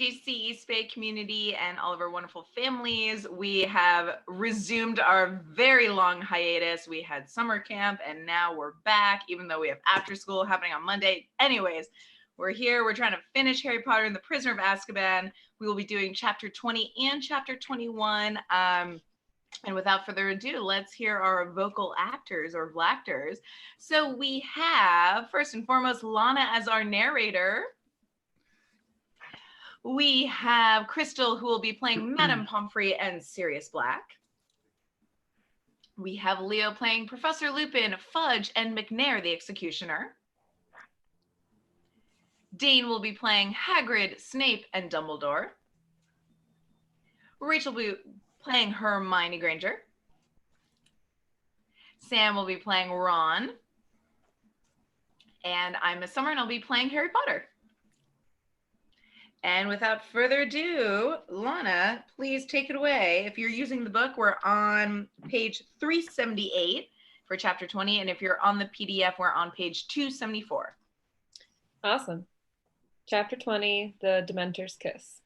JCCEB community and all of our wonderful families. We have resumed our very long hiatus. We had summer camp and now we're back, even though we have after school happening on Monday. Anyways, we're here. We're trying to finish Harry Potter and the Prisoner of Azkaban. We will be doing chapter 20 and chapter 21. And without further ado, let's hear our vocal actors or Vlactors. So we have, first and foremost, Lana as our narrator. We have Crystal, who will be playing Madame Pomfrey and Sirius Black. We have Leo playing Professor Lupin, Fudge, and McNair the Executioner. Dane will be playing Hagrid, Snape, and Dumbledore. Rachel will be playing Hermione Granger. Sam will be playing Ron. And I'm Miss Summer, and I'll be playing Harry Potter. And without further ado, Lana, please take it away. If you're using the book, we're on page 378 for chapter 20. And if you're on the PDF, we're on page 274. Awesome. Chapter 20, The Dementor's Kiss.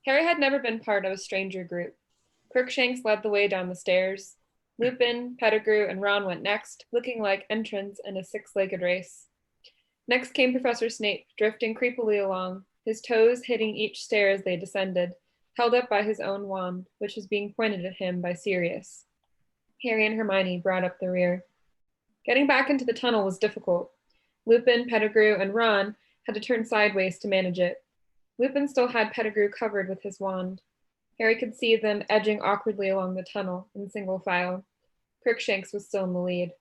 Harry had never been part of a stranger group. Crookshanks led the way down the stairs. Lupin, Pettigrew, and Ron went next, looking like entrants in a six-legged race. Next came Professor Snape, drifting creepily along, his toes hitting each stair as they descended, held up by his own wand, which was being pointed at him by Sirius. Harry and Hermione brought up the rear. Getting back into the tunnel was difficult. Lupin, Pettigrew, and Ron had to turn sideways to manage it. Lupin still had Pettigrew covered with his wand. Harry could see them edging awkwardly along the tunnel in single file. Crookshanks was still in the lead.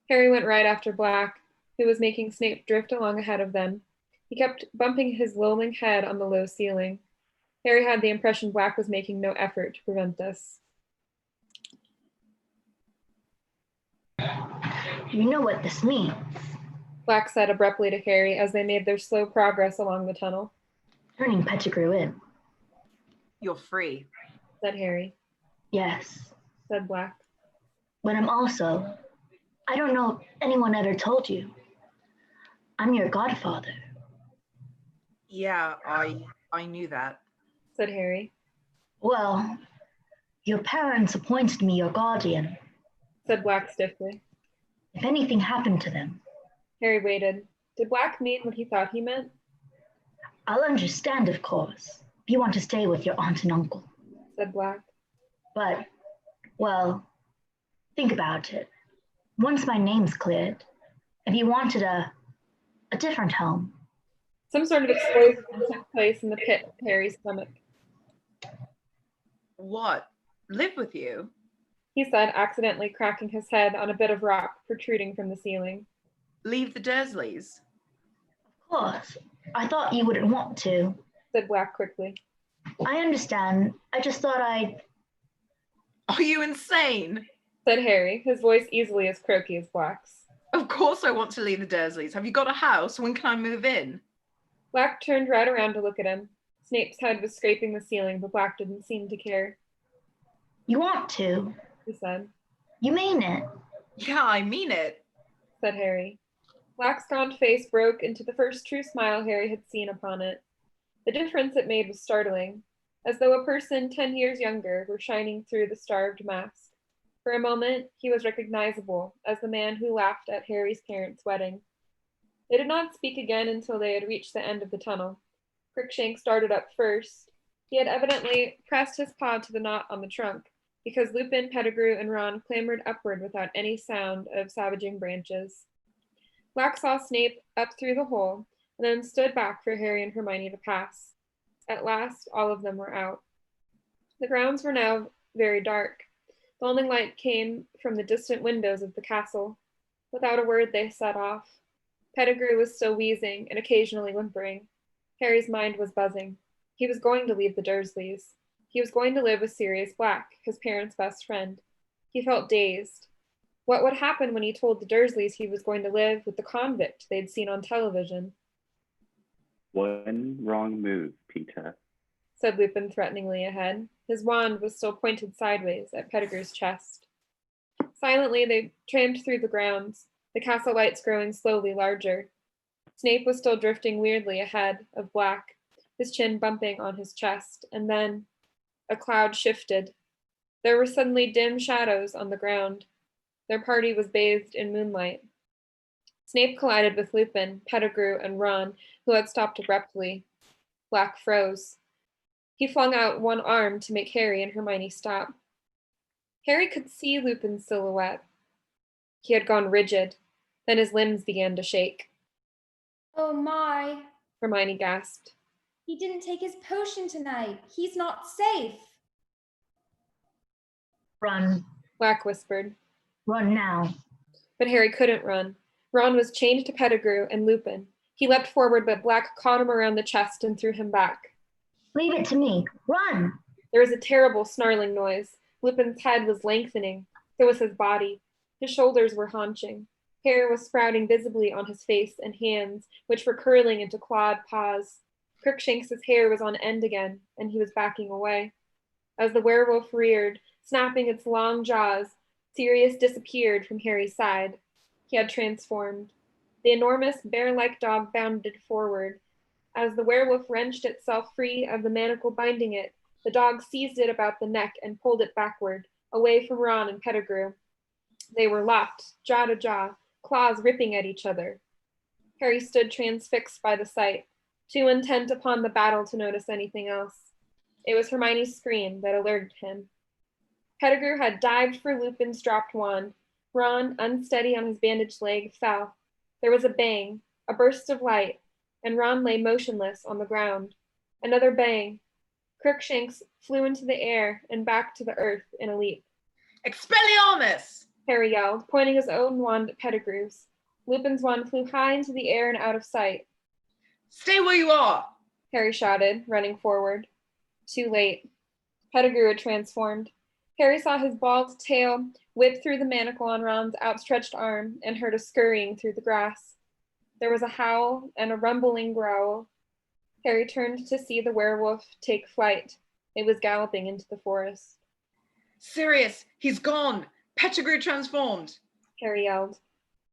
Harry went right after Black, who was making Snape drift along ahead of them. He kept bumping his lolling head on the low ceiling. Harry had the impression Black was making no effort to prevent this. You know what this means, Black said abruptly to Harry as they made their slow progress along the tunnel. Turning Pettigrew in. You're free, Said Harry. Yes, Said Black. but I don't know if anyone ever told you. I'm your godfather. Yeah, I knew that. Said Harry. Well, your parents appointed me your guardian. Said Black stiffly. If anything happened to them, Harry waited. Did Black mean what he thought he meant? I'll understand, of course, if you want to stay with your aunt and uncle. Said Black. But, well, think about it. Once my name's cleared, if you wanted a different home. Some sort of explosion took place in the pit of Harry's stomach. What? Live with you? He said, accidentally cracking his head on a bit of rock protruding from the ceiling. Leave the Dursleys? Of course, I thought you wouldn't want to. Said Black quickly. I understand. I just thought Are you insane? Said Harry, his voice easily as croaky as Black's. Of course I want to leave the Dursleys. Have you got a house? When can I move in? Black turned right around to look at him. Snape's head was scraping the ceiling, but Black didn't seem to care. You want to? He said. You mean it? Yeah, I mean it. Said Harry. Black's gaunt face broke into the first true smile Harry had seen upon it. The difference it made was startling, as though a person 10 years younger were shining through the starved mask. For a moment, he was recognizable as the man who laughed at Harry's parents' wedding. They did not speak again until they had reached the end of the tunnel. Crookshanks started up first. He had evidently pressed his paw to the knot on the trunk, because Lupin, Pettigrew, and Ron clambered upward without any sound of savaging branches. Black saw Snape up through the hole, and then stood back for Harry and Hermione to pass. At last, all of them were out. The grounds were now very dark. The only light came from the distant windows of the castle. Without a word, they set off. Pettigrew was still wheezing and occasionally whimpering. Harry's mind was buzzing. He was going to leave the Dursleys. He was going to live with Sirius Black, his parents' best friend. He felt dazed. What would happen when he told the Dursleys he was going to live with the convict they'd seen on television? One wrong move, Peter, said Lupin threateningly ahead. His wand was still pointed sideways at Pettigrew's chest. Silently, they tramped through the grounds, the castle lights growing slowly larger. Snape was still drifting weirdly ahead of Black, his chin bumping on his chest, and then a cloud shifted. There were suddenly dim shadows on the ground. Their party was bathed in moonlight. Snape collided with Lupin, Pettigrew, and Ron, who had stopped abruptly. Black froze. He flung out one arm to make Harry and Hermione stop. Harry could see Lupin's silhouette. He had gone rigid. Then his limbs began to shake. Oh my, Hermione gasped. he didn't take his potion tonight. He's not safe. Run. Black whispered. Run now. But Harry couldn't run. Ron was chained to Pettigrew and Lupin. He leapt forward, but Black caught him around the chest and threw him back. Leave it to me. Run! There was a terrible snarling noise. Lupin's head was lengthening. So was his body. His shoulders were haunching. Hair was sprouting visibly on his face and hands, which were curling into clawed paws. Crookshanks's hair was on end again, and he was backing away. As the werewolf reared, snapping its long jaws, Sirius disappeared from Harry's side. He had transformed. The enormous bear-like dog bounded forward. As the werewolf wrenched itself free of the manacle binding it, the dog seized it about the neck and pulled it backward, away from Ron and Pettigrew. They were locked, jaw to jaw, claws ripping at each other. Harry stood transfixed by the sight, too intent upon the battle to notice anything else. It was Hermione's scream that alerted him. Pettigrew had dived for Lupin's dropped wand. Ron, unsteady on his bandaged leg, fell. There was a bang, a burst of light, and Ron lay motionless on the ground. Another bang. Crookshanks flew into the air and back to the earth in a leap. Expelliarmus! Harry yelled, pointing his own wand at Pettigrew's. Lupin's wand flew high into the air and out of sight. Stay where you are! Harry shouted, running forward. Too late. Pettigrew had transformed. Harry saw his bald tail whip through the manacle on Ron's outstretched arm and heard a scurrying through the grass. There was a howl and a rumbling growl. Harry turned to see the werewolf take flight. It was galloping into the forest. Sirius, he's gone! Pettigrew transformed! Harry yelled.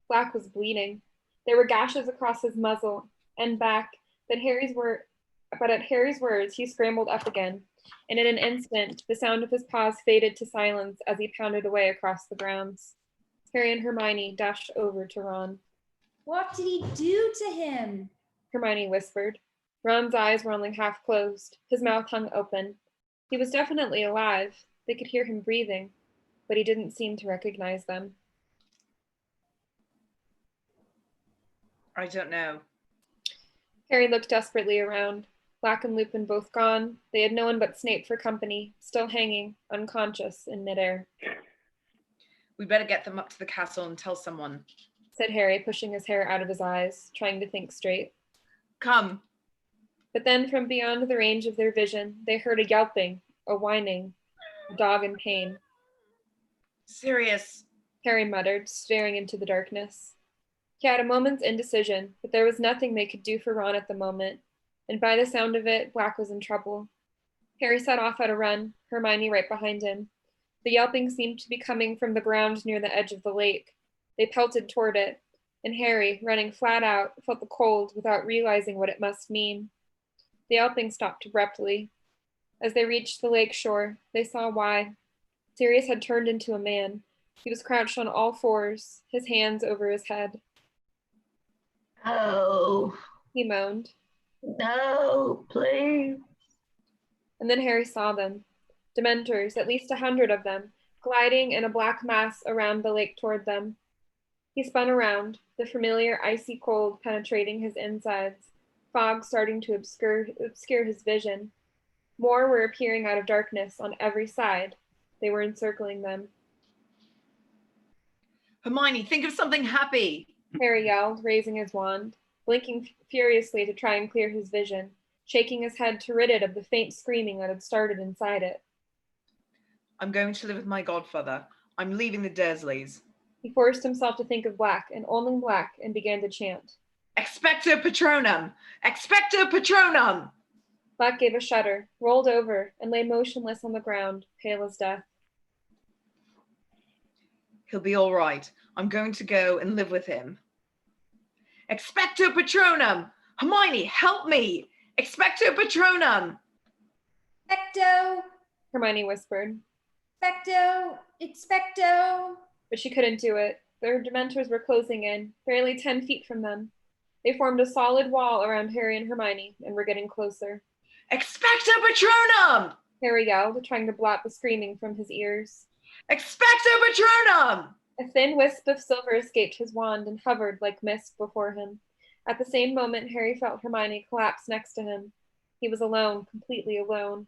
Black was bleeding. There were gashes across his muzzle and back, but at Harry's words, he scrambled up again, and in an instant, the sound of his paws faded to silence as he pounded away across the grounds. Harry and Hermione dashed over to Ron. What did he do to him? Hermione whispered. Ron's eyes were only half closed. His mouth hung open. He was definitely alive. They could hear him breathing, but he didn't seem to recognize them. I don't know. Harry looked desperately around. Black and Lupin both gone. They had no one but Snape for company, still hanging, unconscious, in midair. We better get them up to the castle and tell someone, said Harry, pushing his hair out of his eyes, trying to think straight. Come. But then from beyond the range of their vision, they heard a yelping, a whining, a dog in pain. Sirius, Harry muttered, staring into the darkness. He had a moment's indecision, but there was nothing they could do for Ron at the moment, and by the sound of it, Black was in trouble. Harry set off at a run, Hermione right behind him. The yelping seemed to be coming from the ground near the edge of the lake. They pelted toward it, and Harry, running flat out, felt the cold without realizing what it must mean. The yelping stopped abruptly. As they reached the lake shore, they saw why. Sirius had turned into a man. He was crouched on all fours, his hands over his head. Oh, He moaned. no, please. And then Harry saw them. Dementors, at least 100 of them, gliding in a black mass around the lake toward them. He spun around, the familiar icy cold penetrating his insides, fog starting to obscure his vision. More were appearing out of darkness on every side. They were encircling them. Hermione, think of something happy. Harry yelled, raising his wand, blinking furiously to try and clear his vision, shaking his head to rid it of the faint screaming that had started inside it. I'm going to live with my godfather. I'm leaving the Dursleys. He forced himself to think of Black, and only Black, and began to chant. Expecto Patronum! Expecto Patronum! Black gave a shudder, rolled over, and lay motionless on the ground, pale as death. He'll be all right. I'm going to go and live with him. Expecto Patronum! Hermione, help me! Expecto Patronum! Expecto, Hermione whispered, expecto, expecto. but she couldn't do it. Their Dementors were closing in, barely 10 feet from them. They formed a solid wall around Harry and Hermione and were getting closer. Expecto Patronum! Harry yelled, trying to blot the screaming from his ears. Expecto Patronum! A thin wisp of silver escaped his wand and hovered like mist before him. At the same moment, Harry felt Hermione collapse next to him. He was alone, completely alone.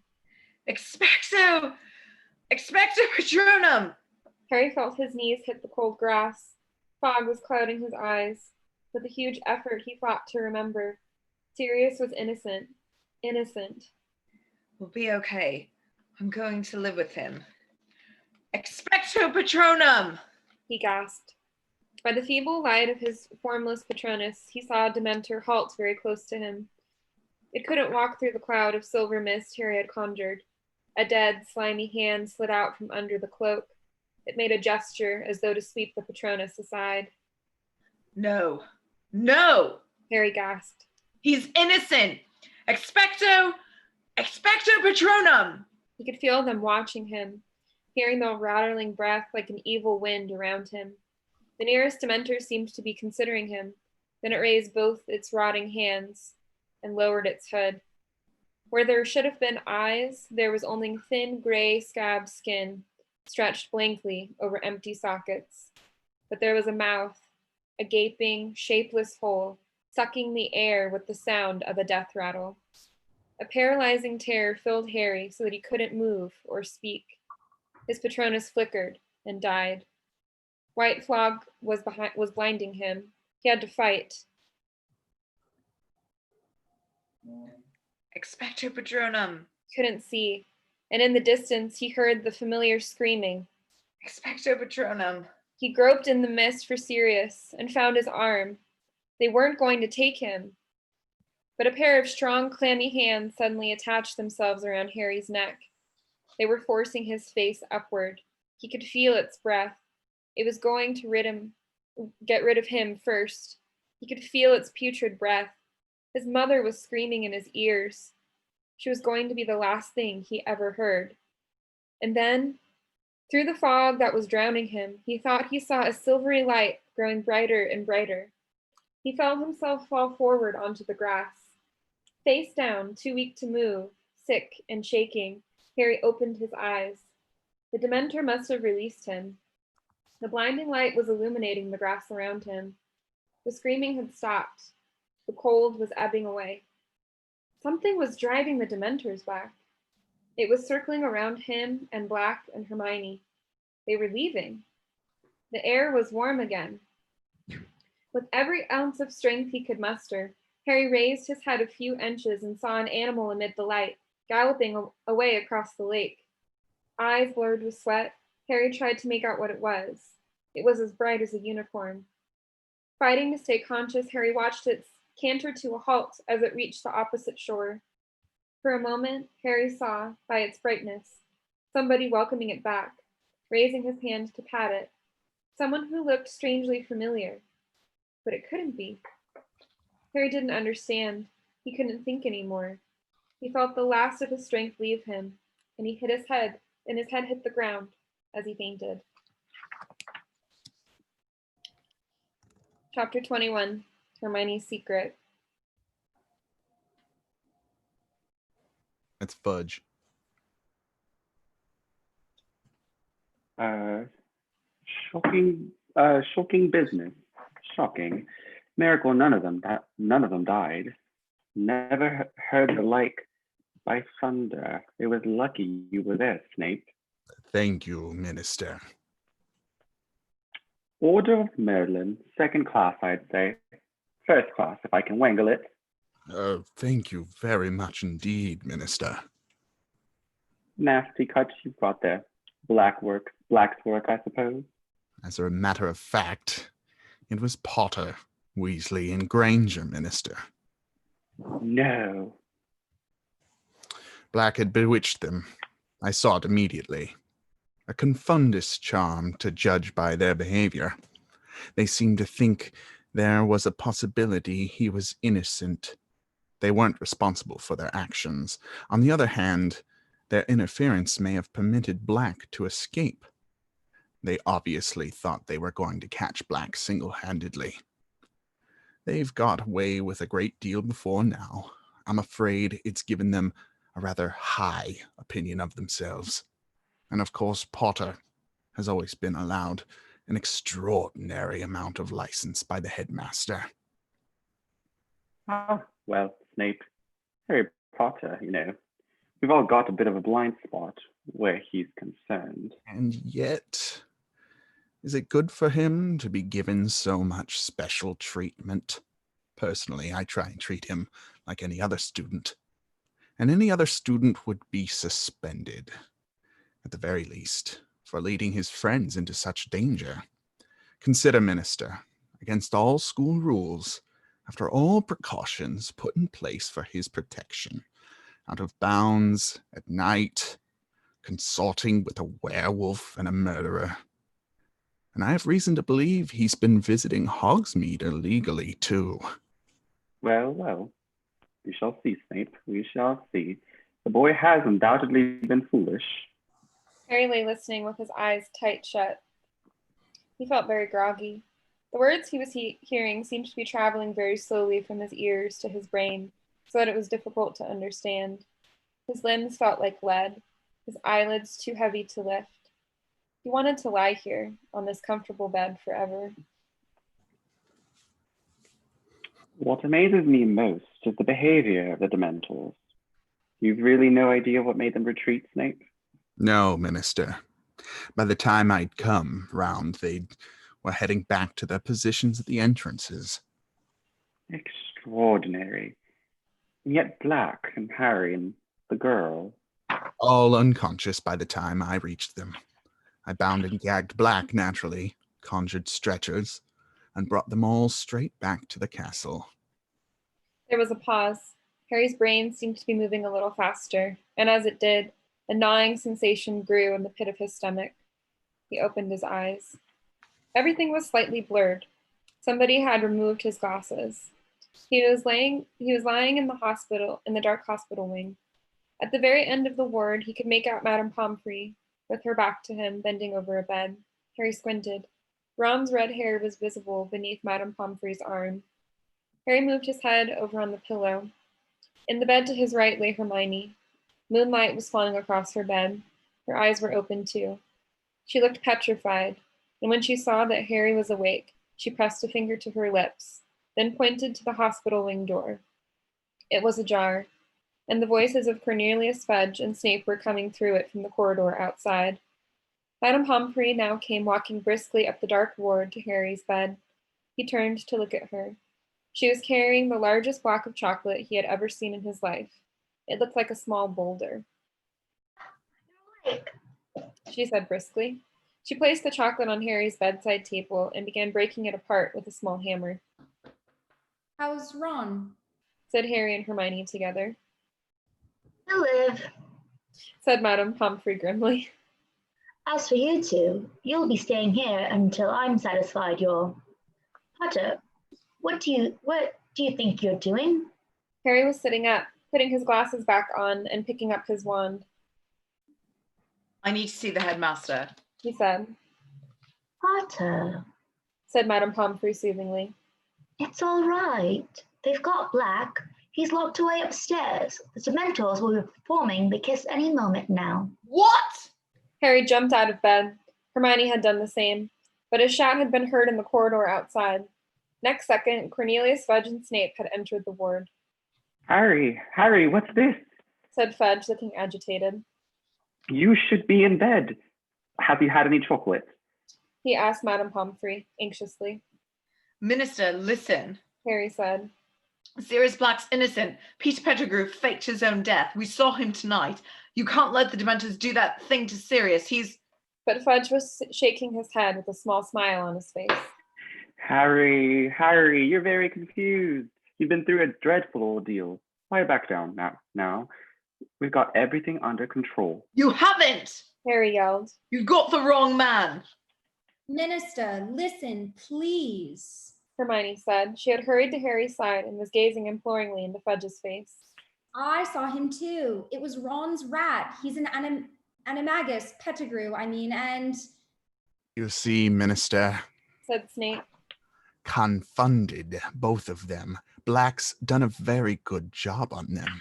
Expecto Patronum! Harry felt his knees hit the cold grass. Fog was clouding his eyes. With a huge effort, he fought to remember. Sirius was innocent. Innocent. We'll be okay. I'm going to live with him. Expecto Patronum! He gasped. By the feeble light of his formless Patronus, he saw a Dementor halt very close to him. It couldn't walk through the cloud of silver mist Harry had conjured. A dead, slimy hand slid out from under the cloak. It made a gesture as though to sweep the Patronus aside. No. No! Harry gasped. He's innocent! Expecto Patronum! He could feel them watching him, hearing the rattling breath like an evil wind around him. The nearest Dementor seemed to be considering him. Then it raised both its rotting hands and lowered its head. Where there should have been eyes, there was only thin gray scabbed skin stretched blankly over empty sockets. But there was a mouth, a gaping, shapeless hole, sucking the air with the sound of a death rattle. A paralyzing terror filled Harry so that he couldn't move or speak. His Patronus flickered and died. White fog was blinding him. He had to fight. Expecto Patronum! Couldn't see, and in the distance he heard the familiar screaming. Expecto Patronum! He groped in the mist for Sirius and found his arm. They weren't going to take him. But a pair of strong, clammy hands suddenly attached themselves around Harry's neck. They were forcing his face upward. He could feel its breath. It was going to get rid of him first. He could feel its putrid breath. His mother was screaming in his ears. She was going to be the last thing he ever heard. And then, through the fog that was drowning him, he thought he saw a silvery light growing brighter and brighter. He felt himself fall forward onto the grass. Face down, too weak to move, sick and shaking, Harry opened his eyes. The Dementor must have released him. The blinding light was illuminating the grass around him. The screaming had stopped. The cold was ebbing away. Something was driving the Dementors back. It was circling around him and Black and Hermione. They were leaving. The air was warm again. With every ounce of strength he could muster, Harry raised his head a few inches and saw an animal amid the light, galloping away across the lake. Eyes blurred with sweat, Harry tried to make out what it was. It was as bright as a unicorn. Fighting to stay conscious, Harry watched it canter to a halt as it reached the opposite shore. For a moment, Harry saw, by its brightness, somebody welcoming it back, raising his hand to pat it. Someone who looked strangely familiar. But it couldn't be. Harry didn't understand. He couldn't think anymore. He felt the last of his strength leave him, and he hit his head, and his head hit the ground as he fainted. Chapter 21, Hermione's Secret. That's fudge. Shocking business. Shocking. Miracle, none of them died. Never heard the like by thunder. It was lucky you were there, Snape. Thank you, Minister. Order of Merlin, second class, I'd say. First class, if I can wangle it. Thank you very much indeed, Minister. Nasty cuts you've got there. Black's work, I suppose. As a matter of fact, it was Potter, Weasley, and Granger, Minister. No. Black had bewitched them. I saw it immediately. A confundus charm, to judge by their behavior. They seemed to think there was a possibility he was innocent. They weren't responsible for their actions. On the other hand, their interference may have permitted Black to escape. They obviously thought they were going to catch Black single-handedly. They've got away with a great deal before now. I'm afraid it's given them a rather high opinion of themselves. And of course, Potter has always been allowed an extraordinary amount of license by the headmaster. Oh, well, Snape, Harry Potter, we've all got a bit of a blind spot where he's concerned. And yet, is it good for him to be given so much special treatment? Personally, I try and treat him like any other student. And any other student would be suspended, at the very least, for leading his friends into such danger. Consider, Minister, against all school rules, after all precautions put in place for his protection, out of bounds, at night, consorting with a werewolf and a murderer. And I have reason to believe he's been visiting Hogsmeade illegally, too. Well, we shall see, Snape. We shall see. The boy has undoubtedly been foolish. Harry lay listening with his eyes tight shut. He felt very groggy. The words he was hearing seemed to be traveling very slowly from his ears to his brain, so that it was difficult to understand. His limbs felt like lead, his eyelids too heavy to lift. He wanted to lie here, on this comfortable bed forever. What amazes me most is the behavior of the Dementors. You've really no idea what made them retreat, Snape? No, Minister. By the time I'd come round, they were heading back to their positions at the entrances. Extraordinary. And yet Black and Harry and the girl... all unconscious by the time I reached them. I bound and gagged Black, naturally, conjured stretchers, and brought them all straight back to the castle. There was a pause. Harry's brain seemed to be moving a little faster, and as it did, a gnawing sensation grew in the pit of his stomach. He opened his eyes. Everything was slightly blurred. Somebody had removed his glasses. He was lying in the dark hospital wing. At the very end of the ward, he could make out Madame Pomfrey, with her back to him, bending over a bed. Harry squinted. Ron's red hair was visible beneath Madame Pomfrey's arm. Harry moved his head over on the pillow. In the bed to his right lay Hermione. Moonlight was falling across her bed. Her eyes were open too. She looked petrified, and when she saw that Harry was awake, she pressed a finger to her lips, then pointed to the hospital wing door. It was ajar, and the voices of Cornelius Fudge and Snape were coming through it from the corridor outside. Madame Pomfrey now came walking briskly up the dark ward to Harry's bed. He turned to look at her. She was carrying the largest block of chocolate he had ever seen in his life. It looked like a small boulder. She said briskly. She placed the chocolate on Harry's bedside table and began breaking it apart with a small hammer. How's Ron? Said Harry and Hermione together. He'll live. Said Madame Pomfrey grimly. As for you two, you'll be staying here until I'm satisfied you're... Potter, what do you think you're doing? Harry was sitting up, putting his glasses back on and picking up his wand. I need to see the headmaster, He said. Potter, Said Madame Pomfrey soothingly. it's all right. They've got Black. He's locked away upstairs. The Dementors will be performing the kiss any moment now. What? Harry jumped out of bed. Hermione had done the same, but his shout had been heard in the corridor outside. Next second, Cornelius Fudge and Snape had entered the ward. Harry, what's this? Said Fudge, looking agitated. You should be in bed. Have you had any chocolate? He asked Madame Pomfrey, anxiously. Minister, listen. Harry said. Sirius Black's innocent. Peter Pettigrew faked his own death. We saw him tonight. You can't let the Dementors do that thing to Sirius. But Fudge was shaking his head with a small smile on his face. Harry, you're very confused. You've been through a dreadful ordeal. Lie back down now. We've got everything under control. You haven't! Harry yelled. You got the wrong man. Minister, listen, please. Hermione said. She had hurried to Harry's side and was gazing imploringly into Fudge's face. I saw him too. It was Ron's rat. He's an animagus, Pettigrew, and... You see, Minister, Said Snape. confounded, both of them. Black's done a very good job on them.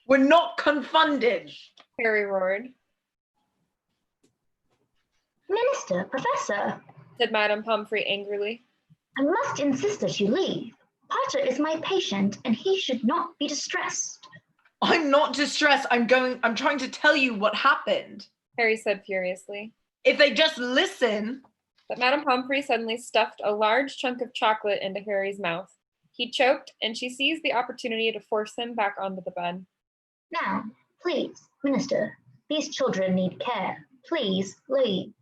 We're not confounded. Harry roared. Minister, Professor, Said Madame Pomfrey angrily. I must insist that you leave. Potter is my patient, and he should not be distressed. I'm not distressed. I'm trying to tell you what happened. Harry said furiously. If they just listen. But Madame Pomfrey suddenly stuffed a large chunk of chocolate into Harry's mouth. He choked, and she seized the opportunity to force him back onto the bed. Now, please, Minister, these children need care. Please leave.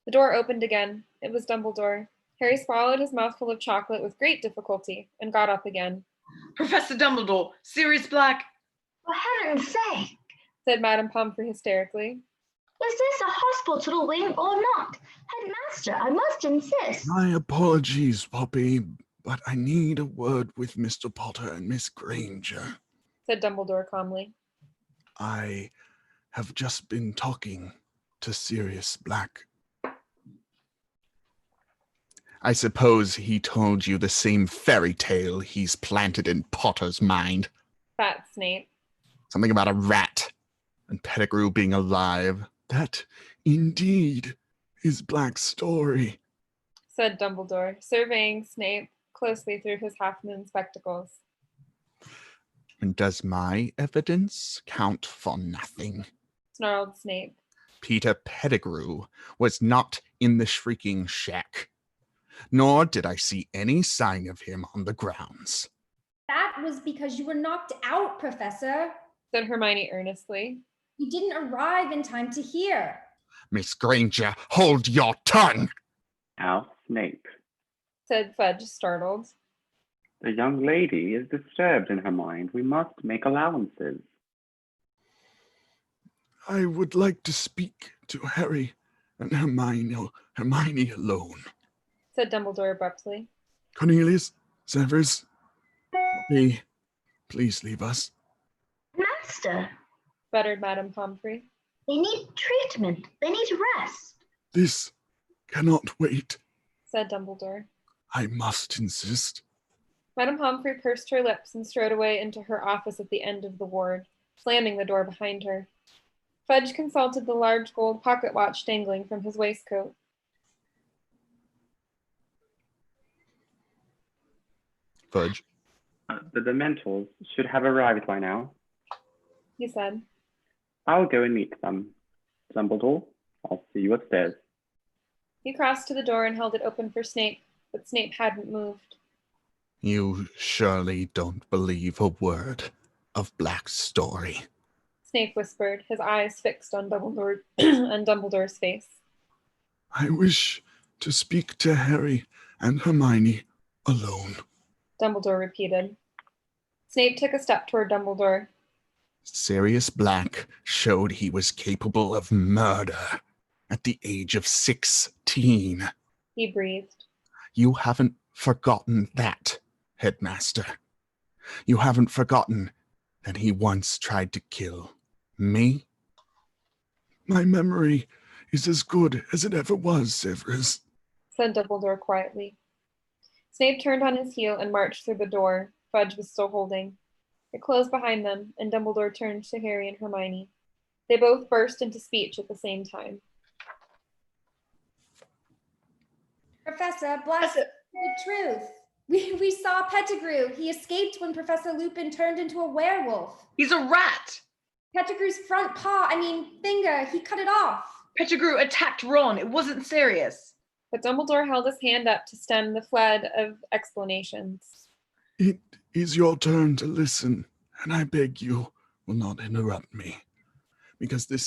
The door opened again. It was Dumbledore. Harry swallowed his mouthful of chocolate with great difficulty and got up again. Professor Dumbledore, Sirius Black. For heaven's sake, Said Madame Pomfrey hysterically. is this a hospital wing or not? Headmaster, I must insist. My apologies, Poppy, but I need a word with Mr. Potter and Miss Granger. Said Dumbledore calmly. I have just been talking to Sirius Black. I suppose he told you the same fairy tale he's planted in Potter's mind. Fat Snape. Something about a rat and Pettigrew being alive. That, indeed, is Black's story. Said Dumbledore, surveying Snape closely through his half-moon spectacles. And does my evidence count for nothing? Snarled Snape. Peter Pettigrew was not in the Shrieking Shack, nor did I see any sign of him on the grounds. That was because you were knocked out, Professor. Said Hermione earnestly. You didn't arrive in time to hear. Miss Granger, hold your tongue! Now, Snape. Said Fudge, startled. The young lady is disturbed in her mind. We must make allowances. I would like to speak to Harry and Hermione alone. Said Dumbledore abruptly. Cornelius, Severus, please leave us. Master, Sputtered Madame Pomfrey. they need treatment. They need rest. This cannot wait. Said Dumbledore. I must insist. Madame Pomfrey pursed her lips and strode away into her office at the end of the ward, slamming the door behind her. Fudge consulted the large gold pocket watch dangling from his waistcoat. Fudge. The Dementors should have arrived by now. He said. I'll go and meet them. Dumbledore, I'll see you upstairs. He crossed to the door and held it open for Snape, but Snape hadn't moved. You surely don't believe a word of Black's story. Snape whispered, his eyes fixed on Dumbledore on Dumbledore's face. I wish to speak to Harry and Hermione alone. Dumbledore repeated. Snape took a step toward Dumbledore. Sirius Black showed he was capable of murder at the age of 16. He breathed. You haven't forgotten that, Headmaster. You haven't forgotten that he once tried to kill me? My memory is as good as it ever was, Severus, said Dumbledore quietly. Snape turned on his heel and marched through the door Fudge was still holding. It closed behind them, and Dumbledore turned to Harry and Hermione. They both burst into speech at the same time. Professor, bless the truth. We saw Pettigrew. He escaped when Professor Lupin turned into a werewolf. He's a rat. Pettigrew's front finger, he cut it off. Pettigrew attacked Ron. It wasn't serious. But Dumbledore held his hand up to stem the flood of explanations. it is your turn to listen, and I beg you will not interrupt me, because there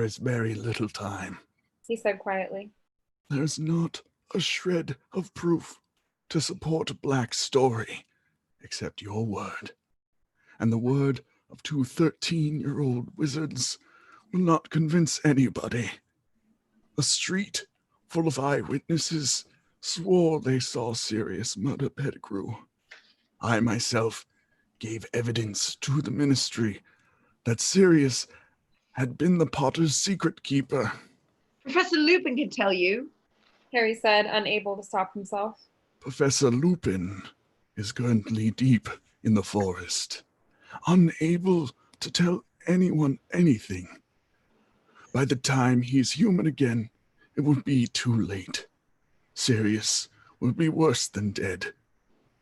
is very little time. He said quietly. There's not a shred of proof to support Black's story, except your word. And the word of 2 13-year-old wizards will not convince anybody. A street full of eyewitnesses, swore they saw Sirius murder Pettigrew. I myself gave evidence to the ministry that Sirius had been the Potter's secret keeper. Professor Lupin can tell you. Harry said, unable to stop himself. Professor Lupin is currently deep in the forest, unable to tell anyone anything. By the time he's human again, it will be too late. Sirius will be worse than dead.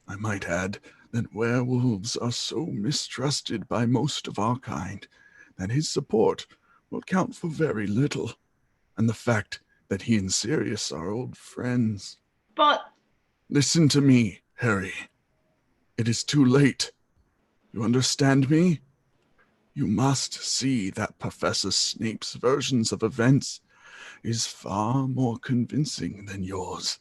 I might add that werewolves are so mistrusted by most of our kind that his support will count for very little, and the fact that he and Sirius are old friends. But Listen to me, Harry. It is too late. You understand me? You must see that Professor Snape's versions of events is far more convincing than yours.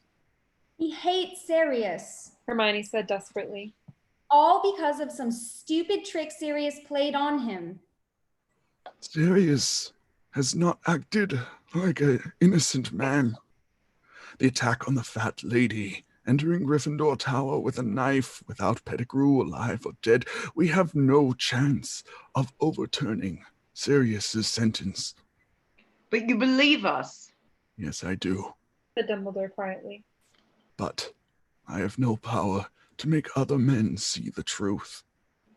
He hates Sirius. Hermione said desperately. All because of some stupid trick Sirius played on him. Sirius has not acted like an innocent man. The attack on the fat lady, entering Gryffindor Tower with a knife without Pettigrew alive or dead, we have no chance of overturning Sirius's sentence. you believe us. Yes, I do. Said Dumbledore quietly. But I have no power to make other men see the truth,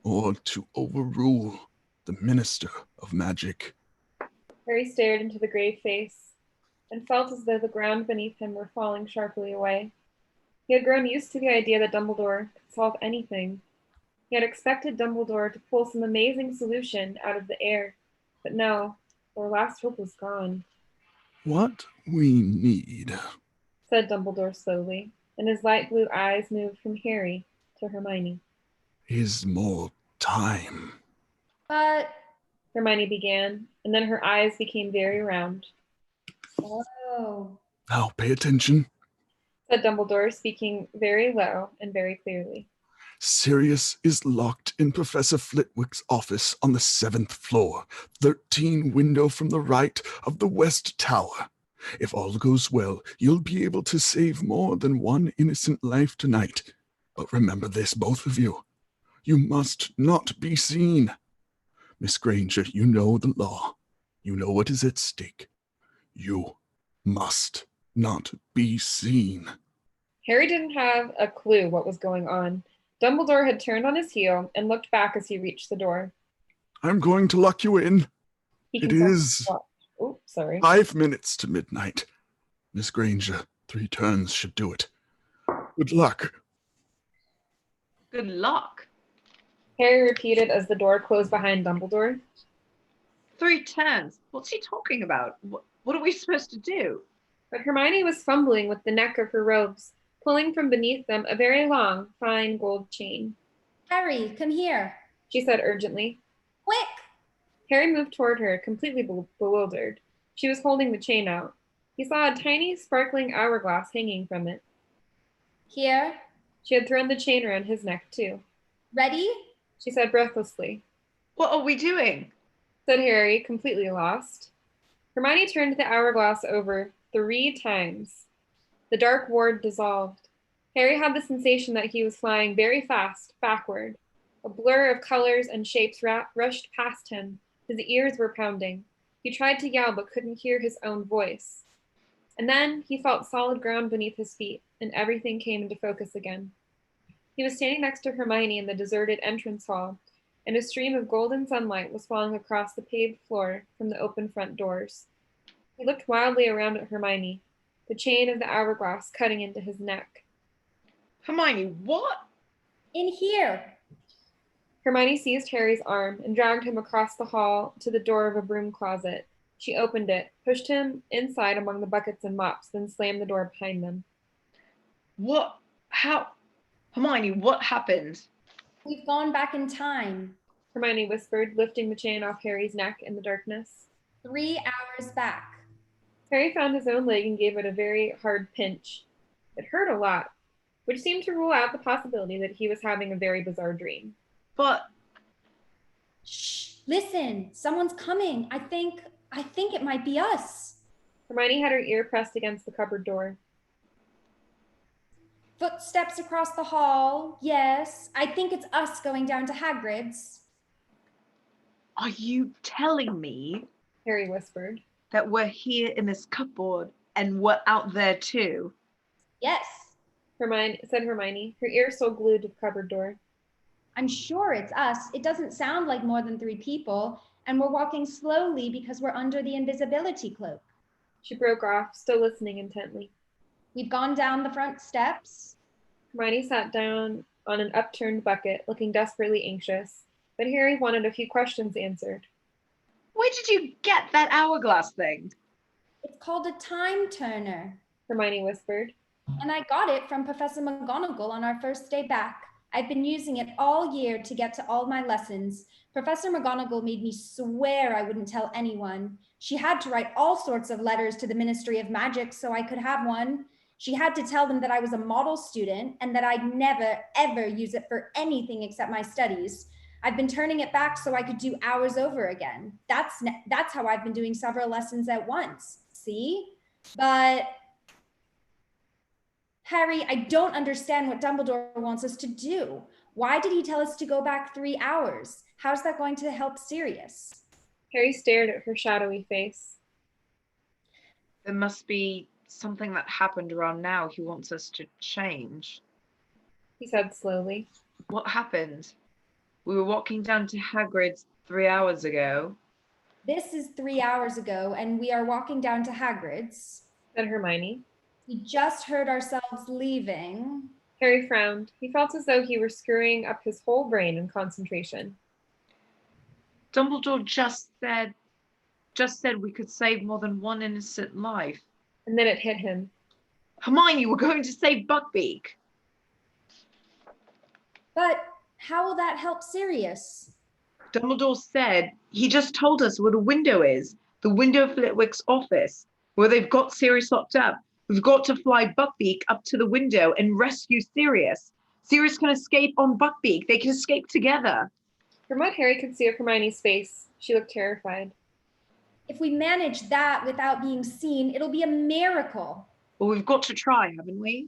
or to overrule the Minister of Magic. Harry stared into the grave face and felt as though the ground beneath him were falling sharply away. He had grown used to the idea that Dumbledore could solve anything. He had expected Dumbledore to pull some amazing solution out of the air, but no, their last hope was gone. What we need, Said Dumbledore slowly, and his light blue eyes moved from Harry to Hermione. is more time. But, Hermione began, and then her eyes became very round. oh, Now pay attention. Said Dumbledore, speaking very low and very clearly. Sirius is locked in Professor Flitwick's office on the 7th floor, 13 window from the right of the West Tower. If all goes well, you'll be able to save more than one innocent life tonight. But remember this, both of you. You must not be seen. Miss Granger, you know the law. You know what is at stake. You must not be seen. Harry didn't have a clue what was going on. Dumbledore had turned on his heel and looked back as he reached the door. I'm going to lock you in. He It consulted is his watch. Oh, sorry. 5 minutes to midnight. Miss Granger, 3 turns should do it. Good luck. Good luck. Harry repeated as the door closed behind Dumbledore. 3 turns. What's he talking about? What are we supposed to do? But Hermione was fumbling with the neck of her robes, pulling from beneath them a very long, fine gold chain. Harry, come here. She said urgently. Quick! Harry moved toward her, completely bewildered. She was holding the chain out. He saw a tiny, sparkling hourglass hanging from it. Here. She had thrown the chain around his neck, too. Ready? She said breathlessly. What are we doing? Said Harry, completely lost. Hermione turned the hourglass over 3 times. The dark ward dissolved. Harry had the sensation that he was flying very fast, backward. A blur of colors and shapes rushed past him. His ears were pounding. He tried to yell but couldn't hear his own voice. And then he felt solid ground beneath his feet, and everything came into focus again. He was standing next to Hermione in the deserted entrance hall, and a stream of golden sunlight was falling across the paved floor from the open front doors. He looked wildly around at Hermione, the chain of the hourglass cutting into his neck. Hermione, what? In here. Hermione seized Harry's arm and dragged him across the hall to the door of a broom closet. She opened it, pushed him inside among the buckets and mops, then slammed the door behind them. What? How? Hermione, what happened? We've gone back in time. Hermione whispered, lifting the chain off Harry's neck in the darkness. 3 hours back. Harry found his own leg and gave it a very hard pinch. It hurt a lot, which seemed to rule out the possibility that he was having a very bizarre dream. But Shh! Listen, someone's coming. I think it might be us. Hermione had her ear pressed against the cupboard door. Footsteps across the hall. Yes, I think it's us going down to Hagrid's. Are you telling me Harry whispered. that we're here in this cupboard and we're out there too? Yes, Said Hermione, her ear still glued to the cupboard door. I'm sure it's us. It doesn't sound like more than 3 people, and we're walking slowly because we're under the invisibility cloak. She broke off, still listening intently. We've gone down the front steps. Hermione sat down on an upturned bucket, looking desperately anxious, but Harry wanted a few questions answered. Where did you get that hourglass thing? It's called a time turner, Hermione whispered. and I got it from Professor McGonagall on our first day back. I've been using it all year to get to all my lessons. Professor McGonagall made me swear I wouldn't tell anyone. She had to write all sorts of letters to the Ministry of Magic so I could have one. She had to tell them that I was a model student and that I'd never, ever use it for anything except my studies. I've been turning it back so I could do hours over again. That's how I've been doing several lessons at once. See? But Harry, I don't understand what Dumbledore wants us to do. Why did he tell us to go back 3 hours? How's that going to help Sirius? Harry stared at her shadowy face. There must be something that happened around now he wants us to change. He said slowly. What happened? We were walking down to Hagrid's 3 hours ago. This is 3 hours ago, and we are walking down to Hagrid's. Said Hermione. We just heard ourselves leaving. Harry frowned. He felt as though he were screwing up his whole brain in concentration. Dumbledore just said we could save more than one innocent life. And then it hit him. Hermione, we're going to save Buckbeak. But how will that help Sirius? Dumbledore said he just told us where the window is, the window of Flitwick's office, where they've got Sirius locked up. We've got to fly Buckbeak up to the window and rescue Sirius. Sirius can escape on Buckbeak. They can escape together. From what Harry could see of Hermione's face, she looked terrified. If we manage that without being seen, it'll be a miracle. Well, we've got to try, haven't we?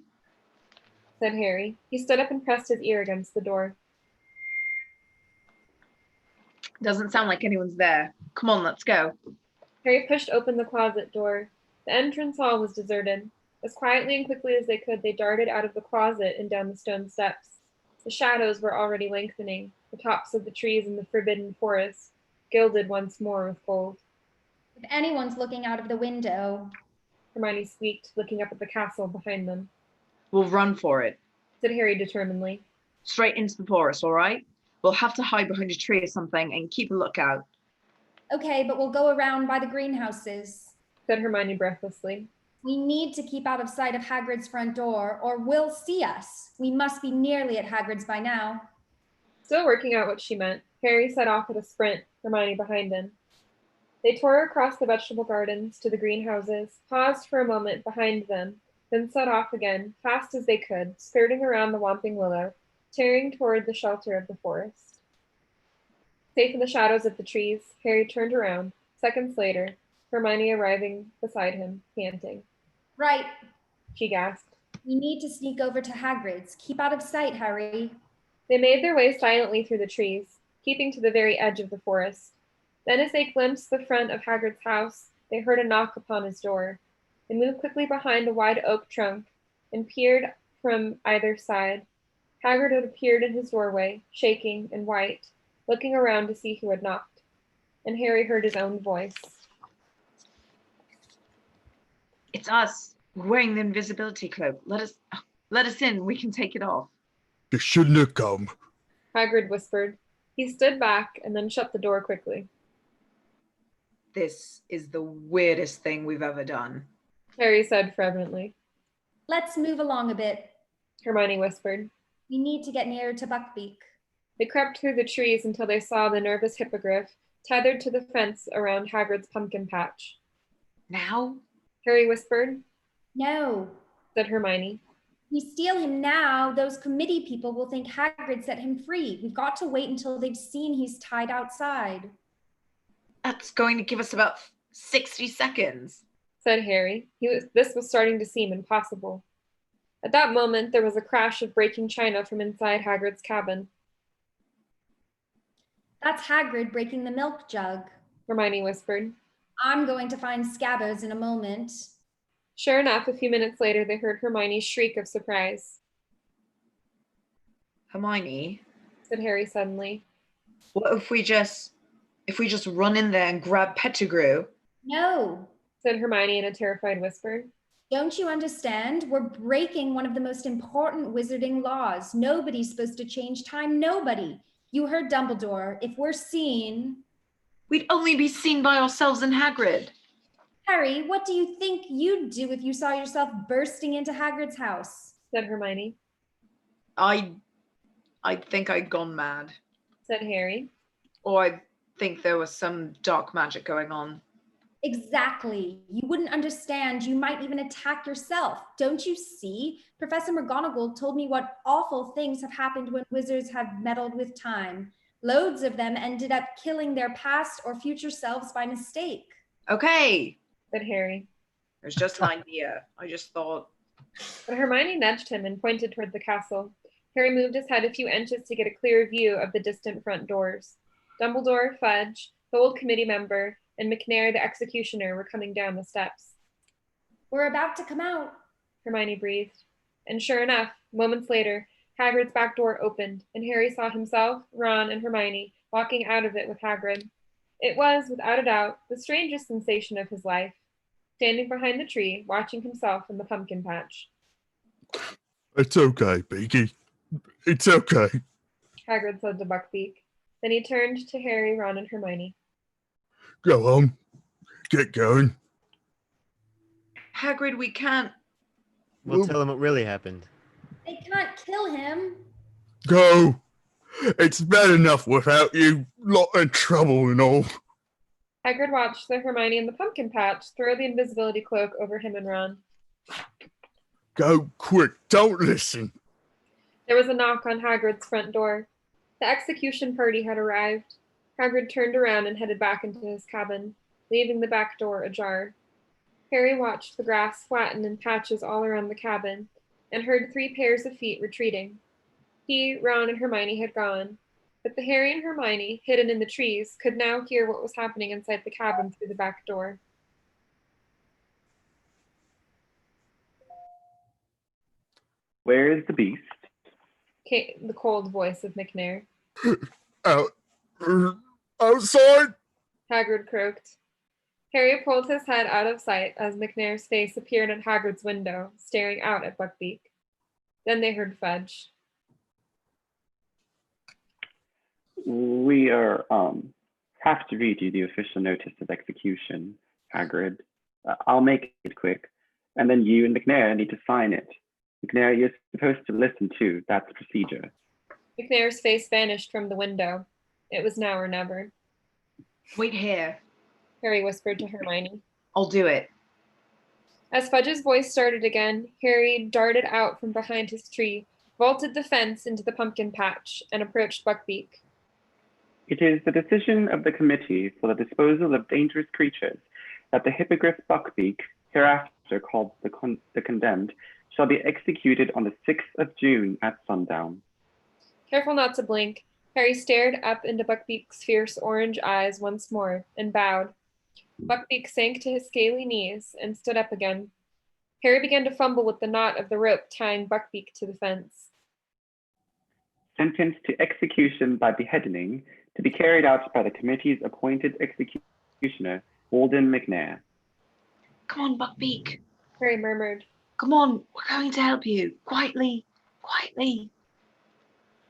Said Harry. He stood up and pressed his ear against the door. Doesn't sound like anyone's there. Come on, let's go. Harry pushed open the closet door. The entrance hall was deserted. As quietly and quickly as they could, they darted out of the closet and down the stone steps. The shadows were already lengthening, the tops of the trees in the forbidden forest, gilded once more with gold. If anyone's looking out of the window, Hermione squeaked, looking up at the castle behind them. We'll run for it. Said Harry determinedly. Straight into the forest, all right? We'll have to hide behind a tree or something and keep a lookout. okay, but we'll go around by the greenhouses. Said Hermione breathlessly. We need to keep out of sight of Hagrid's front door, or will see us. We must be nearly at Hagrid's by now. Still working out what she meant, Harry set off at a sprint, Hermione behind him. They tore across the vegetable gardens to the greenhouses, paused for a moment behind them, then set off again, fast as they could, skirting around the Whomping Willow, tearing toward the shelter of the forest. Safe in the shadows of the trees, Harry turned around. Seconds later, Hermione arriving beside him, panting. Right. She gasped. We need to sneak over to Hagrid's. Keep out of sight, Harry. They made their way silently through the trees, keeping to the very edge of the forest. Then as they glimpsed the front of Hagrid's house, they heard a knock upon his door. They moved quickly behind a wide oak trunk and peered from either side. Hagrid had appeared in his doorway, shaking and white, looking around to see who had knocked. And Harry heard his own voice. It's us. We're wearing the invisibility cloak. Let us in. We can take it off. You shouldn't have come. Hagrid whispered. He stood back and then shut the door quickly. This is the weirdest thing we've ever done. Harry said fervently. Let's move along a bit. Hermione whispered. We need to get nearer to Buckbeak. They crept through the trees until they saw the nervous hippogriff tethered to the fence around Hagrid's pumpkin patch. Now? Harry whispered. No. Said Hermione. We steal him now, those committee people will think Hagrid set him free. We've got to wait until they've seen he's tied outside. That's going to give us about 60 seconds. said Harry. This was starting to seem impossible. At that moment, there was a crash of breaking china from inside Hagrid's cabin. That's Hagrid breaking the milk jug. Hermione whispered. I'm going to find Scabbers in a moment. Sure enough, a few minutes later, they heard Hermione's shriek of surprise. Hermione, Said Harry suddenly. what if we just run in there and grab Pettigrew? No. Said Hermione in a terrified whisper. Don't you understand? We're breaking one of the most important wizarding laws. Nobody's supposed to change time. Nobody. You heard Dumbledore. If we're seen... We'd only be seen by ourselves and Hagrid. Harry, what do you think you'd do if you saw yourself bursting into Hagrid's house? Said Hermione. I think I'd gone mad. Said Harry. Or I think there was some dark magic going on. Exactly. You wouldn't understand. You might even attack yourself. Don't you see? Professor McGonagall told me what awful things have happened when wizards have meddled with time. Loads of them ended up killing their past or future selves by mistake. Okay. Said Harry. It was just an idea. I just thought. But Hermione nudged him and pointed toward the castle. Harry moved his head a few inches to get a clear view of the distant front doors. Dumbledore, Fudge, the old committee member, and McNair, the executioner, were coming down the steps. We're about to come out, Hermione breathed. And sure enough, moments later, Hagrid's back door opened, and Harry saw himself, Ron, and Hermione walking out of it with Hagrid. It was, without a doubt, the strangest sensation of his life, standing behind the tree, watching himself in the pumpkin patch. It's okay, Beaky. It's okay. Hagrid said to Buckbeak. Then he turned to Harry, Ron, and Hermione. Go on. Get going. Hagrid, we can't. We'll tell him what really happened. They can't kill him. Go. It's bad enough without you lot in trouble and all. Hagrid watched the Hermione in the pumpkin patch throw the invisibility cloak over him and Ron. Go quick. Don't listen. There was a knock on Hagrid's front door. The execution party had arrived. Hagrid turned around and headed back into his cabin, leaving the back door ajar. Harry watched the grass flatten in patches all around the cabin and heard 3 pairs of feet retreating. He, Ron, and Hermione had gone, but the Harry and Hermione, hidden in the trees, could now hear what was happening inside the cabin through the back door. Where is the beast? Came the cold voice of McNair. Outside? Hagrid croaked. Harry pulled his head out of sight as McNair's face appeared at Hagrid's window, staring out at Buckbeak. Then they heard Fudge. We have to read you the official notice of execution, Hagrid. I'll make it quick, and then you and McNair need to sign it. McNair, you're supposed to listen too. That's procedure. McNair's face vanished from the window. It was now or never. Wait here. Harry whispered to Hermione. I'll do it. As Fudge's voice started again, Harry darted out from behind his tree, vaulted the fence into the pumpkin patch, and approached Buckbeak. It is the decision of the Committee for the Disposal of Dangerous Creatures that the Hippogriff Buckbeak, hereafter called the Condemned, shall be executed on the 6th of June at sundown. Careful not to blink, Harry stared up into Buckbeak's fierce orange eyes once more and bowed. Buckbeak sank to his scaly knees and stood up again. Harry began to fumble with the knot of the rope tying Buckbeak to the fence. Sentenced to execution by beheading, to be carried out by the committee's appointed executioner, Walden McNair. Come on, Buckbeak. Harry murmured. Come on, we're going to help you. Quietly, quietly.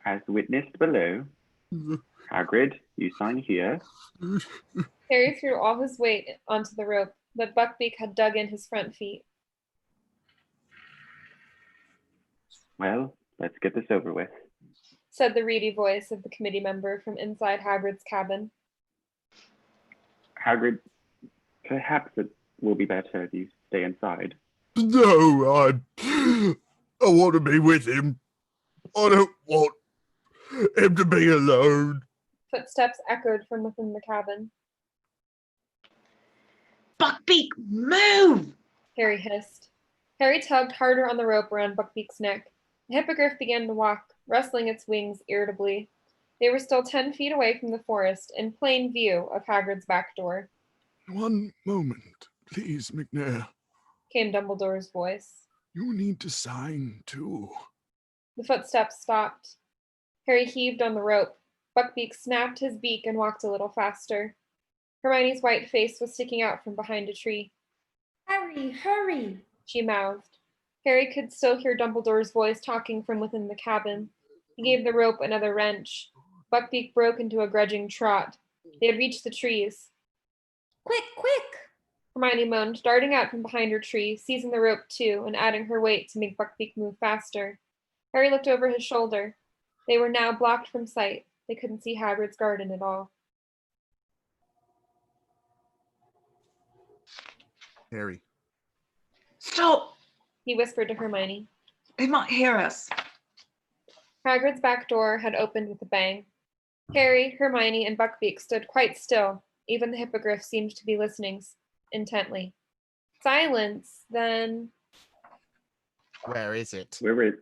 As witnessed below, Hagrid, you sign here. Harry threw all his weight onto the rope, but Buckbeak had dug in his front feet. Well, let's get this over with, said the reedy voice of the committee member from inside Hagrid's cabin. Hagrid, perhaps it will be better if you stay inside. No, I want to be with him. I don't want him to be alone. Footsteps echoed from within the cabin. Buckbeak, move! Harry hissed. Harry tugged harder on the rope around Buckbeak's neck. The hippogriff began to walk, rustling its wings irritably. They were still 10 feet away from the forest, in plain view of Hagrid's back door. One moment, please, McNair. Came Dumbledore's voice. You need to sign, too. The footsteps stopped. Harry heaved on the rope. Buckbeak snapped his beak and walked a little faster. Hermione's white face was sticking out from behind a tree. Harry, hurry! She mouthed. Harry could still hear Dumbledore's voice talking from within the cabin. He gave the rope another wrench. Buckbeak broke into a grudging trot. They had reached the trees. Quick, quick! Hermione moaned, darting out from behind her tree, seizing the rope too, and adding her weight to make Buckbeak move faster. Harry looked over his shoulder. They were now blocked from sight. They couldn't see Hagrid's garden at all. Harry. Stop! He whispered to Hermione. They might hear us. Hagrid's back door had opened with a bang. Harry, Hermione, and Buckbeak stood quite still. Even the hippogriff seemed to be listening intently. Silence, then Where is it? Where is?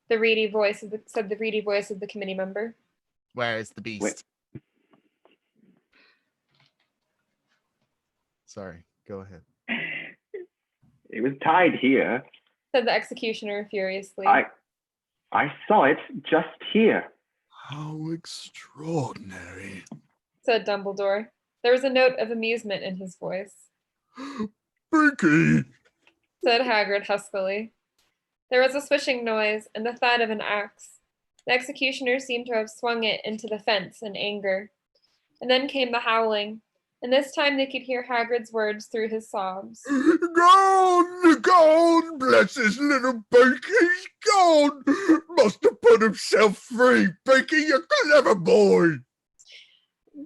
said the reedy voice of the committee member. Where is the beast? Wait. Sorry, go ahead. It was tied here. Said the executioner furiously. I saw it just here. How extraordinary. Said Dumbledore. There was a note of amusement in his voice. Beaky! Said Hagrid huskily. There was a swishing noise and the thud of an axe. The executioner seemed to have swung it into the fence in anger. And then came the howling, and this time they could hear Hagrid's words through his sobs. Gone! Gone! Bless his little Beaky! He's gone! Must have put himself free! Beaky, you clever boy!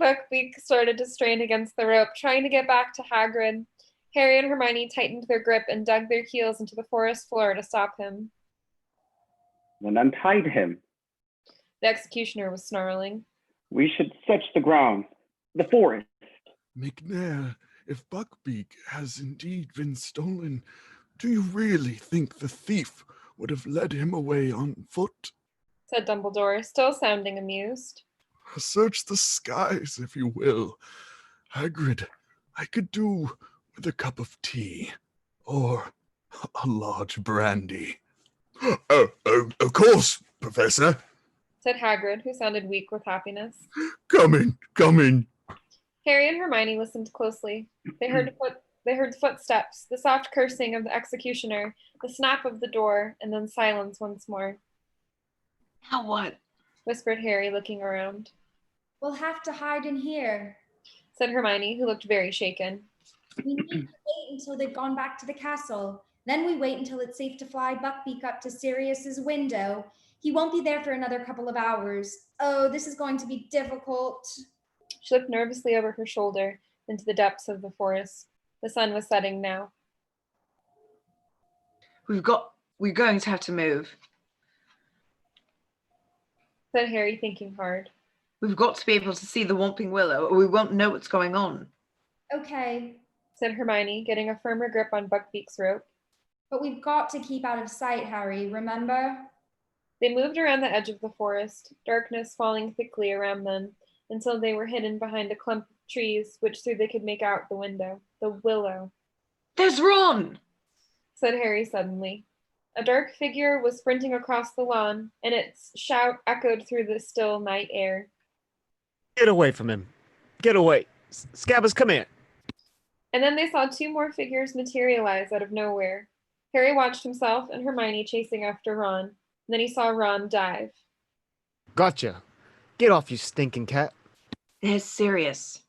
Buckbeak started to strain against the rope, trying to get back to Hagrid. Harry and Hermione tightened their grip and dug their heels into the forest floor to stop him. Then untied him. The executioner was snarling. We should search the grounds, the forest. McNair, if Buckbeak has indeed been stolen, do you really think the thief would have led him away on foot? Said Dumbledore, still sounding amused. Search the skies, if you will. Hagrid, I could do with a cup of tea, or a large brandy. Of course, Professor. Said Hagrid, who sounded weak with happiness. Come in. Harry and Hermione listened closely. They heard footsteps, the soft cursing of the executioner, the snap of the door, and then silence once more. Now what? Whispered Harry, looking around. We'll have to hide in here. Said Hermione, who looked very shaken. We need to wait until they've gone back to the castle. Then we wait until it's safe to fly Buckbeak up to Sirius's window. He won't be there for another couple of hours. Oh, this is going to be difficult. She looked nervously over her shoulder into the depths of the forest. The sun was setting now. We're going to have to move. Said Harry, thinking hard. We've got to be able to see the Whomping Willow, or we won't know what's going on. Okay, Said Hermione, getting a firmer grip on Buckbeak's rope. but we've got to keep out of sight, Harry, remember? They moved around the edge of the forest, darkness falling thickly around them, until they were hidden behind a clump of trees, which through they could make out the window. The willow. There's Ron! Said Harry suddenly. A dark figure was sprinting across the lawn, and its shout echoed through the still night air. Get away from him. Get away. Scabbers, come here. And then they saw two more figures materialize out of nowhere. Harry watched himself and Hermione chasing after Ron, and then he saw Ron dive. Gotcha. Get off, you stinking cat. There's Sirius.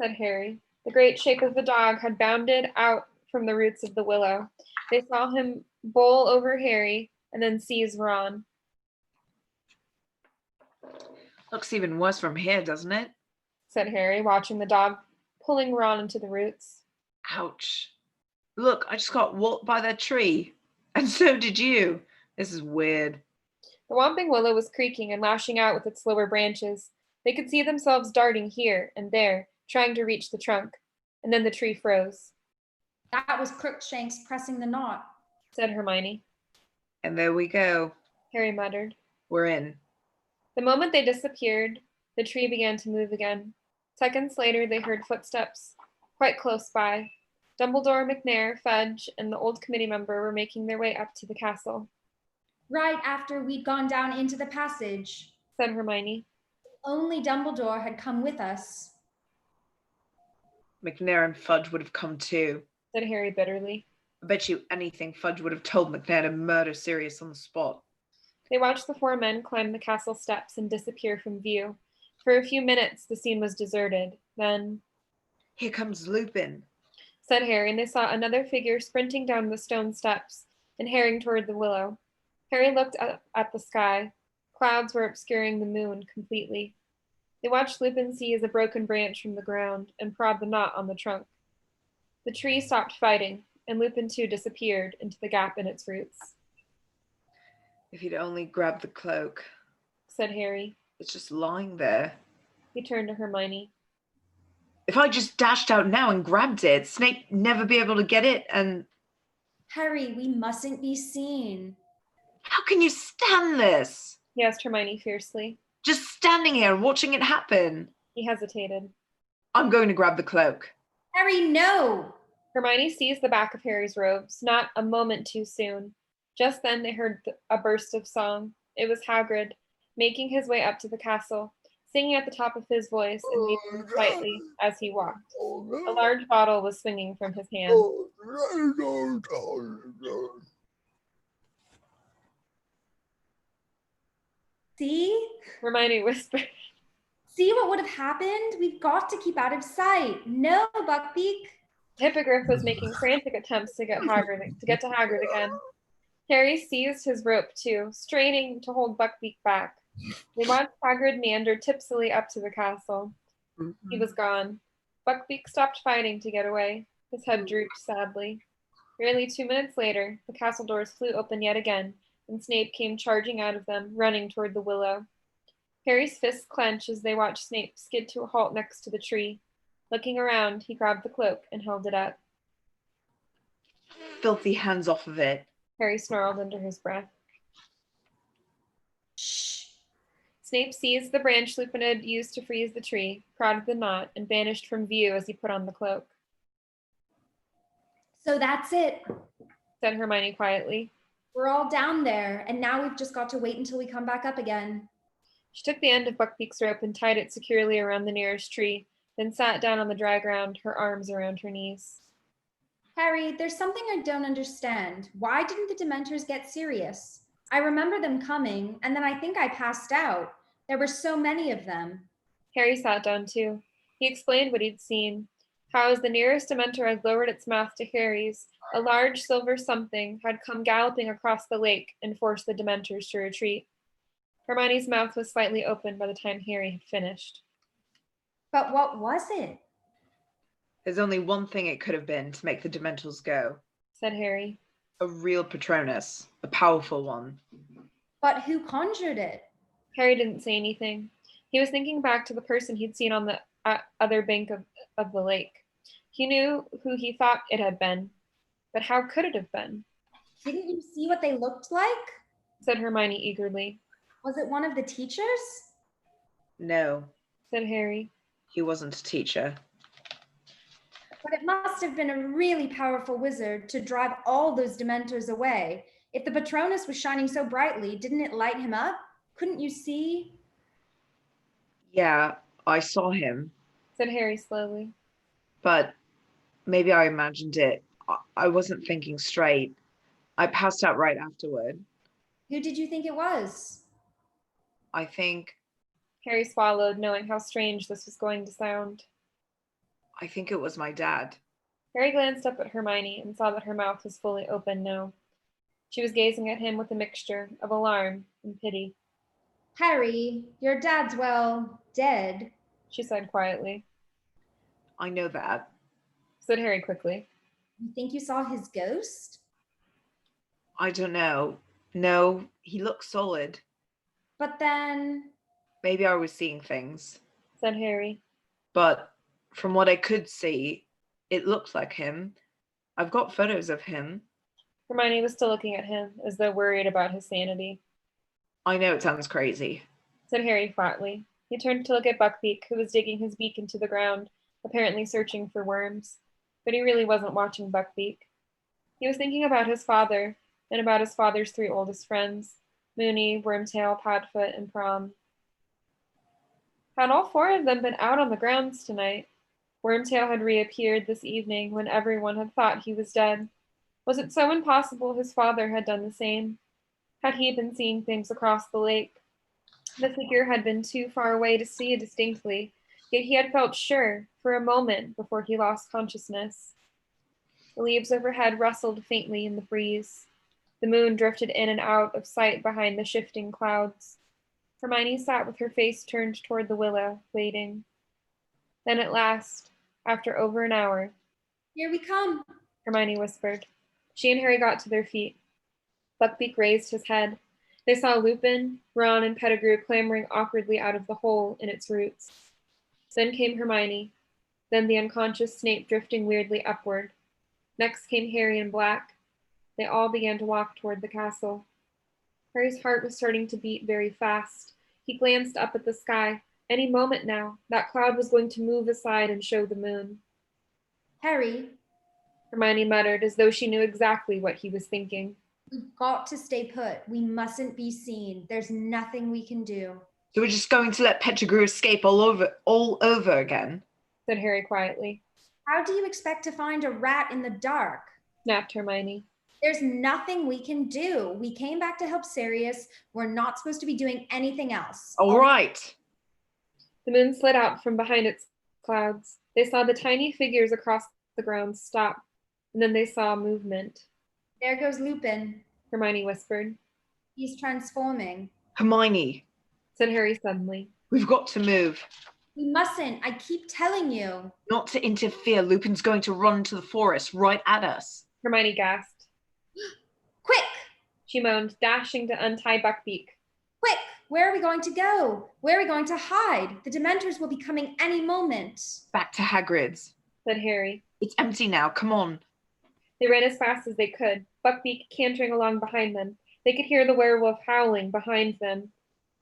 Said Harry. The great shape of the dog had bounded out from the roots of the willow. They saw him bowl over Harry and then seize Ron. Looks even worse from here, doesn't it? Said Harry, watching the dog pulling Ron into the roots. Ouch. Look, I just got walked by that tree. And so did you. This is weird. The Whomping Willow was creaking and lashing out with its lower branches. They could see themselves darting here and there, trying to reach the trunk. and then the tree froze, That was Crookshanks pressing the knot. said Hermione. And there we go. Harry muttered. We're in. The moment they disappeared, the tree began to move again. Seconds later, they heard footsteps quite close by. Dumbledore, McNair, Fudge, and the old committee member were making their way up to the castle, Right after we'd gone down into the passage. said Hermione. Only Dumbledore had come with us. McNair and Fudge would have come too. Said Harry bitterly. I bet you anything Fudge would have told McNair to murder Sirius on the spot. They watched the four men climb the castle steps and disappear from view. For a few minutes, the scene was deserted. Then, Here comes Lupin, said Harry, and they saw another figure sprinting down the stone steps and hurrying toward the willow. Harry looked up at the sky. Clouds were obscuring the moon completely. They watched Lupin seize a broken branch from the ground and prod the knot on the trunk. The tree stopped fighting, and Lupin too disappeared into the gap in its roots, If he'd only grabbed the cloak. said Harry. It's just lying there. He turned to Hermione. If I just dashed out now and grabbed it, Snape never be able to get it, and Harry, we mustn't be seen. how can you stand this? He asked Hermione fiercely. Just standing here and watching it happen. He hesitated. I'm going to grab the cloak. Harry, no! Hermione seized the back of Harry's robes, not a moment too soon. Just then they heard a burst of song. It was Hagrid, making his way up to the castle, singing at the top of his voice and weeping quietly as he walked. A large bottle was swinging from his hand. See? Hermione whispered. See what would have happened? We've got to keep out of sight. No, Buckbeak. Hippogriff was making frantic attempts to get to Hagrid again. Harry seized his rope too, straining to hold Buckbeak back. They watched Hagrid meander tipsily up to the castle. He was gone. Buckbeak stopped fighting to get away. His head drooped sadly. Barely 2 minutes later, the castle doors flew open yet again, and Snape came charging out of them, running toward the willow. Harry's fists clenched as they watched Snape skid to a halt next to the tree. Looking around, he grabbed the cloak and held it up. Filthy hands off of it. Harry snarled under his breath. Shh. Snape seized the branch Lupin had used to freeze the tree, prodded the knot, and vanished from view as he put on the cloak. So that's it. Said Hermione quietly. We're all down there, and now we've just got to wait until we come back up again. She took the end of Buckbeak's rope and tied it securely around the nearest tree, then sat down on the dry ground, her arms around her knees. Harry, there's something I don't understand. Why didn't the Dementors get Sirius? I remember them coming, and then I think I passed out. There were so many of them. Harry sat down too. He explained what he'd seen. How as the nearest Dementor had lowered its mouth to Harry's, a large silver something had come galloping across the lake and forced the Dementors to retreat. Hermione's mouth was slightly open by the time Harry had finished. But what was it? There's only one thing it could have been to make the Dementors go. Said Harry. A real Patronus. A powerful one. But who conjured it? Harry didn't say anything. He was thinking back to the person he'd seen on the other bank of the lake. He knew who he thought it had been, but how could it have been? Didn't you see what they looked like? Said Hermione eagerly. Was it one of the teachers? No, Said Harry. he wasn't a teacher. But it must have been a really powerful wizard to drive all those Dementors away. If the Patronus was shining so brightly, didn't it light him up? Couldn't you see? Yeah, I saw him, Said Harry slowly. but maybe I imagined it. I wasn't thinking straight. I passed out right afterward. Who did you think it was? I think Harry swallowed, knowing how strange this was going to sound. it was my dad. Harry glanced up at Hermione and saw that her mouth was fully open now. She was gazing at him with a mixture of alarm and pity. Harry, your dad's, well, dead. She said quietly. I know that. Said Harry quickly. You think you saw his ghost? I don't know. No, he looked solid. But then... Maybe I was seeing things. Said Harry. But from what I could see, It looks like him. I've got photos of him. Hermione was still looking at him, as though worried about his sanity. I know it sounds crazy, said Harry flatly. He turned to look at Buckbeak, who was digging his beak into the ground, apparently searching for worms. But he really wasn't watching Buckbeak. He was thinking about his father, and about his father's 3 oldest friends, Moony, Wormtail, Podfoot, and Prom. Had all 4 of them been out on the grounds tonight? Wormtail had reappeared this evening when everyone had thought he was dead. Was it so impossible his father had done the same? Had he been seeing things across the lake? The figure had been too far away to see distinctly, yet he had felt sure for a moment before he lost consciousness. The leaves overhead rustled faintly in the breeze. The moon drifted in and out of sight behind the shifting clouds. Hermione sat with her face turned toward the willow, waiting. Then at last, after over an hour, "Here we come," Hermione whispered. She and Harry got to their feet. Buckbeak raised his head. They saw Lupin, Ron, and Pettigrew clambering awkwardly out of the hole in its roots. Then came Hermione, then the unconscious Snape drifting weirdly upward. Next came Harry and Black. They all began to walk toward the castle. Harry's heart was starting to beat very fast. He glanced up at the sky. Any moment now, that cloud was going to move aside and show the moon. "Harry, Hermione muttered, as though she knew exactly what he was thinking. we've got to stay put. We mustn't be seen. There's nothing we can do." So we're just going to let Pettigrew escape all over again? Said Harry quietly. "How do you expect to find a rat in the dark?" Snapped Hermione. "There's nothing we can do. We came back to help Sirius. We're not supposed to be doing anything else." All right. The moon slid out from behind its clouds. They saw the tiny figures across the ground stop, and then they saw movement. "There goes Lupin," Hermione whispered. "He's transforming." Hermione, Said Harry suddenly. we've got to move. "We mustn't. I keep telling you." Not to interfere. Lupin's going to run to the forest right at us. Hermione gasped. "Quick! She moaned, dashing to untie Buckbeak. Quick! Where are we going to go? Where are we going to hide? The Dementors will be coming any moment." Back to Hagrid's. Said Harry. It's empty now. Come on. They ran as fast as they could, Buckbeak cantering along behind them. They could hear the werewolf howling behind them.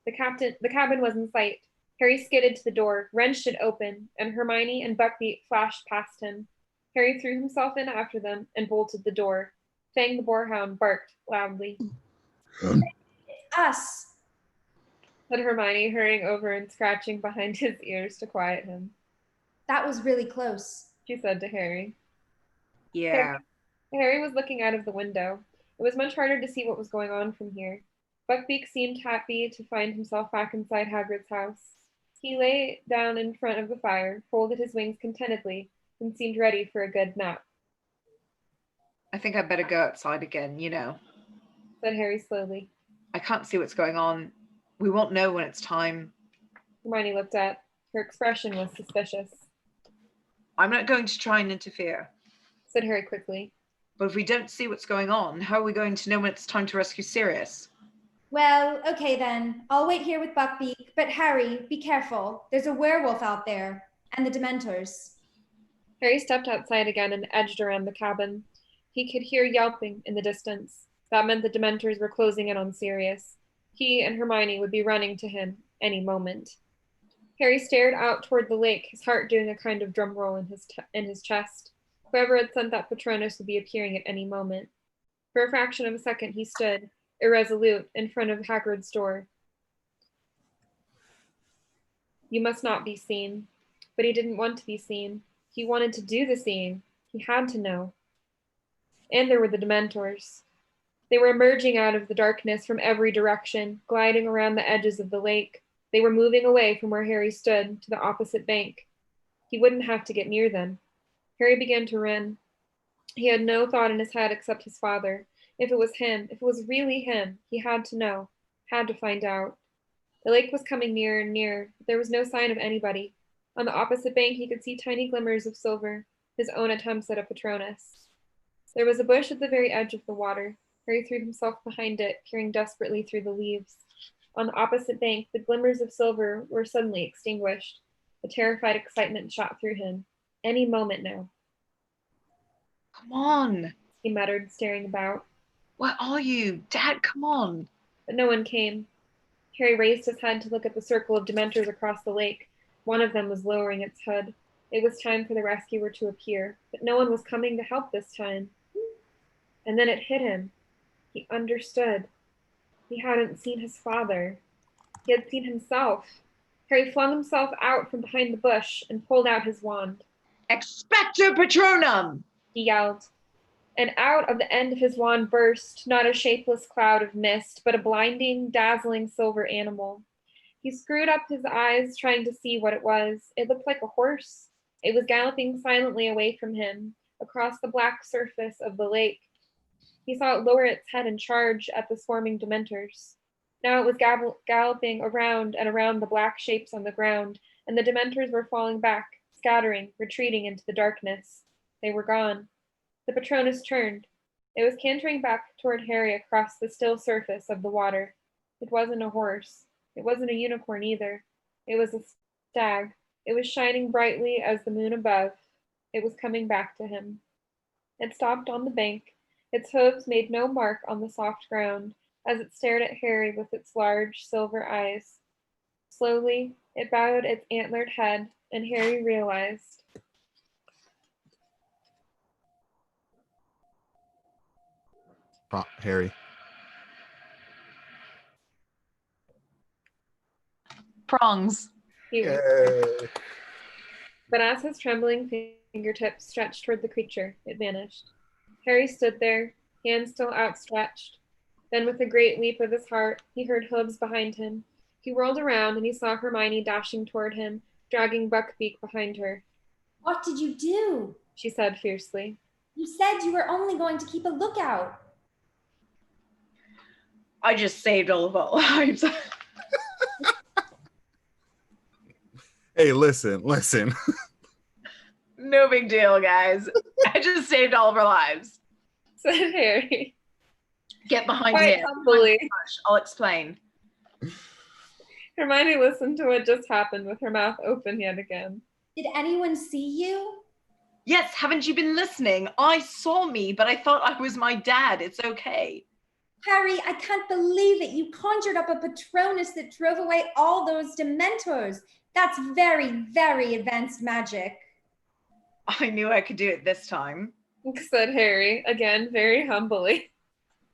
The cabin was in sight. Harry skidded to the door, wrenched it open, and Hermione and Buckbeak flashed past him. Harry threw himself in after them and bolted the door. Fang the boarhound barked loudly. "It's us." Said Hermione, hurrying over and scratching behind his ears to quiet him. "That was really close." She said to Harry. Yeah. Harry was looking out of the window. It was much harder to see what was going on from here. Buckbeak seemed happy to find himself back inside Hagrid's house. He lay down in front of the fire, folded his wings contentedly, and seemed ready for a good nap. I think I'd better go outside again, Said Harry slowly. I can't see what's going on. We won't know when it's time. Hermione looked up. Her expression was suspicious. I'm not going to try and interfere. Said Harry quickly. But if we don't see what's going on, how are we going to know when it's time to rescue Sirius? "Well, okay then. I'll wait here with Buckbeak. But Harry, be careful. There's a werewolf out there. And the Dementors." Harry stepped outside again and edged around the cabin. He could hear yelping in the distance. That meant the Dementors were closing in on Sirius. He and Hermione would be running to him any moment. Harry stared out toward the lake, his heart doing a kind of drum roll in his chest. Whoever had sent that Patronus would be appearing at any moment. For a fraction of a second he stood, irresolute, in front of Hagrid's door. You must not be seen. But he didn't want to be seen. He wanted to do the seeing. He had to know. And there were the Dementors. They were emerging out of the darkness from every direction, gliding around the edges of the lake. They were moving away from where Harry stood to the opposite bank. He wouldn't have to get near them. Harry began to run. He had no thought in his head except his father. If it was him, if it was really him, he had to know, had to find out. The lake was coming nearer and nearer, but there was no sign of anybody. On the opposite bank, he could see tiny glimmers of silver, his own attempts at a Patronus. There was a bush at the very edge of the water. Harry threw himself behind it, peering desperately through the leaves. On the opposite bank, the glimmers of silver were suddenly extinguished. A terrified excitement shot through him. Any moment now. Come on. he muttered, staring about. Where are you? Dad, come on. But no one came. Harry raised his head to look at the circle of Dementors across the lake. One of them was lowering its hood. It was time for the rescuer to appear, but no one was coming to help this time. And then it hit him. He understood. He hadn't seen his father. He had seen himself. Harry flung himself out from behind the bush and pulled out his wand. Expecto Patronum! He yelled. And out of the end of his wand burst not a shapeless cloud of mist, but a blinding, dazzling silver animal. He screwed up his eyes, trying to see what it was. It looked like a horse. It was galloping silently away from him, across the black surface of the lake. He saw it lower its head and charge at the swarming Dementors. Now it was galloping around and around the black shapes on the ground, and the Dementors were falling back, scattering, retreating into the darkness. They were gone. The Patronus turned. It was cantering back toward Harry across the still surface of the water. It wasn't a horse. It wasn't a unicorn either. It was a stag. It was shining brightly as the moon above. It was coming back to him. It stopped on the bank. Its hooves made no mark on the soft ground as it stared at Harry with its large silver eyes. Slowly, it bowed its antlered head, and Harry realized. Harry. Prongs. But as his trembling fingertips stretched toward the creature, it vanished. Harry stood there, hands still outstretched. Then with a great leap of his heart, he heard hooves behind him. He whirled around and he saw Hermione dashing toward him, dragging Buckbeak behind her. What did you do? She said fiercely. You said you were only going to keep a lookout. I just saved all of our lives. Hey, listen. No big deal, guys. I just saved all of our lives. Said Harry. Get behind Quite me. humbly. I'll explain. Hermione listened to what just happened with her mouth open yet again. Did anyone see you? Yes, haven't you been listening? I saw me, but I thought I was my dad. It's okay. Harry, I can't believe it. You conjured up a Patronus that drove away all those Dementors. That's very, very advanced magic. I knew I could do it this time. Said Harry, again, very humbly.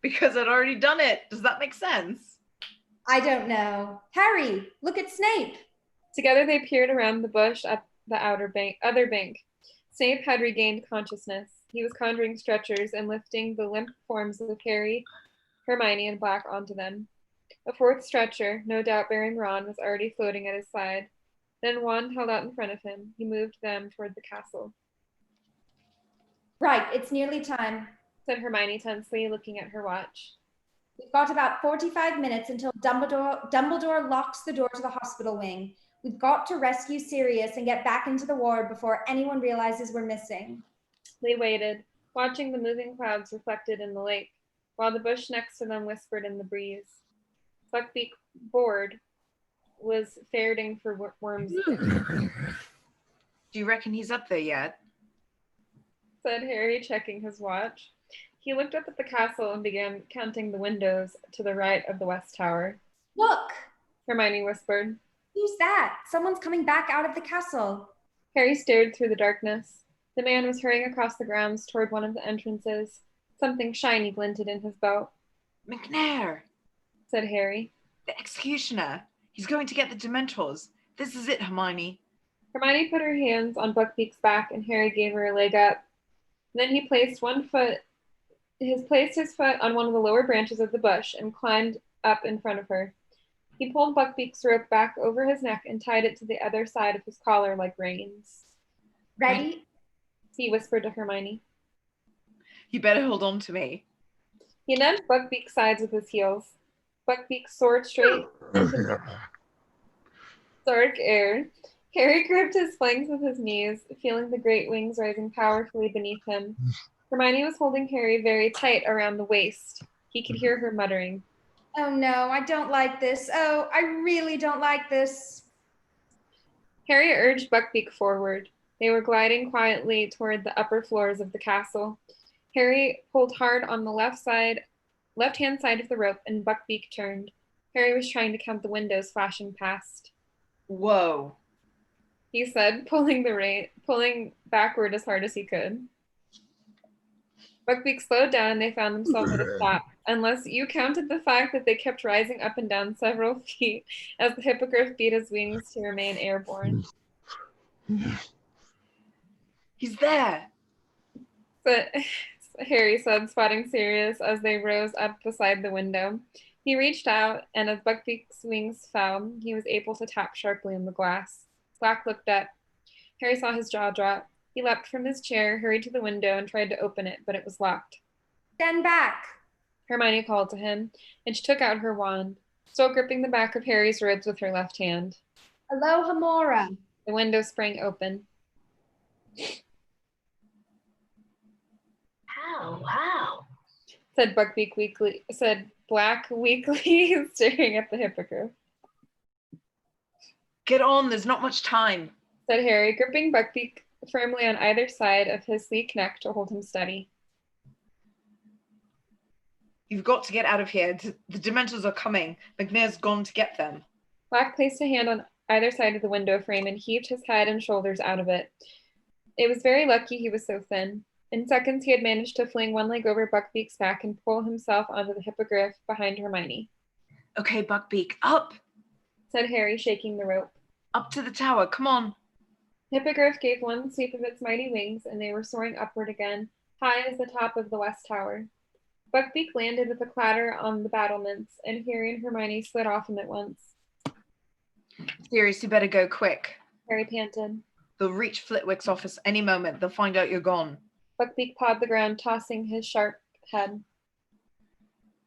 Because I'd already done it. Does that make sense? I don't know. Harry, look at Snape. Together they peered around the bush at the other bank. Snape had regained consciousness. He was conjuring stretchers and lifting the limp forms of Harry, Hermione, and Black onto them. A fourth stretcher, no doubt bearing Ron, was already floating at his side. Then one held out in front of him. He moved them toward the castle. Right, it's nearly time, said Hermione tensely, looking at her watch. We've got about 45 minutes until Dumbledore locks the door to the hospital wing. We've got to rescue Sirius and get back into the ward before anyone realizes we're missing. They waited, watching the moving clouds reflected in the lake, while the bush next to them whispered in the breeze. Buckbeak, bored, was ferreting for worms. Do you reckon he's up there yet? Said Harry, checking his watch. He looked up at the castle and began counting the windows to the right of the west tower. Look! Hermione whispered. Who's that? Someone's coming back out of the castle. Harry stared through the darkness. The man was hurrying across the grounds toward one of the entrances. Something shiny glinted in his belt. McNair, said Harry. The executioner. He's going to get the Dementors. This is it, Hermione. Hermione put her hands on Buckbeak's back and Harry gave her a leg up. Then he placed his foot on one of the lower branches of the bush and climbed up in front of her. He pulled Buckbeak's rope back over his neck and tied it to the other side of his collar like reins. Ready? He whispered to Hermione. You better hold on to me. He nudged Buckbeak's sides with his heels. Buckbeak soared straight into dark air. Harry gripped his flanks with his knees, feeling the great wings rising powerfully beneath him. Hermione was holding Harry very tight around the waist. He could hear her muttering. Oh no, I don't like this. Oh, I really don't like this. Harry urged Buckbeak forward. They were gliding quietly toward the upper floors of the castle. Harry pulled hard on the left-hand side of the rope, and Buckbeak turned. Harry was trying to count the windows flashing past. Whoa. He said, pulling backward as hard as he could. Buckbeak slowed down and they found themselves at a stop, unless you counted the fact that they kept rising up and down several feet as the hippogriff beat his wings to remain airborne. He's there. But Harry said, spotting Sirius as they rose up beside the window. He reached out, and as Buckbeak's wings fell, he was able to tap sharply on the glass. Black looked up. Harry saw his jaw drop. He leapt from his chair, hurried to the window, and tried to open it, but it was locked. Stand back. Hermione called to him, and she took out her wand, still gripping the back of Harry's ribs with her left hand. Aloha Mora. The window sprang open. How? Said Black weakly, staring at the hippogriff. Get on, there's not much time. Said Harry, gripping Buckbeak firmly on either side of his sleek neck to hold him steady. You've got to get out of here. The Dementors are coming. McNair's gone to get them. Black placed a hand on either side of the window frame and heaved his head and shoulders out of it. It was very lucky he was so thin. In seconds, he had managed to fling one leg over Buckbeak's back and pull himself onto the hippogriff behind Hermione. Okay, Buckbeak, up, said Harry, shaking the rope. Up to the tower, come on. The hippogriff gave one sweep of its mighty wings, and they were soaring upward again, high as the top of the west tower. Buckbeak landed with a clatter on the battlements, and Harry and Hermione slid off him at once. Sirius, you better go quick. Harry panted. They'll reach Flitwick's office any moment. They'll find out you're gone. Buckbeak pawed the ground, tossing his sharp head.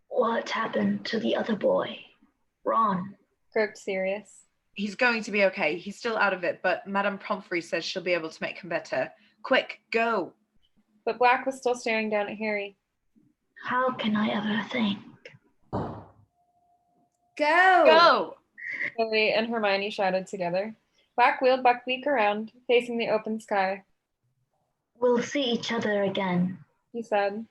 What happened to the other boy? Ron, croaked Sirius. He's going to be okay. He's still out of it, but Madame Pomfrey says she'll be able to make him better. Quick, go. But Black was still staring down at Harry. How can I ever think? Go! Harry and Hermione shouted together. Black wheeled Buckbeak around, facing the open sky. We'll see each other again, he said.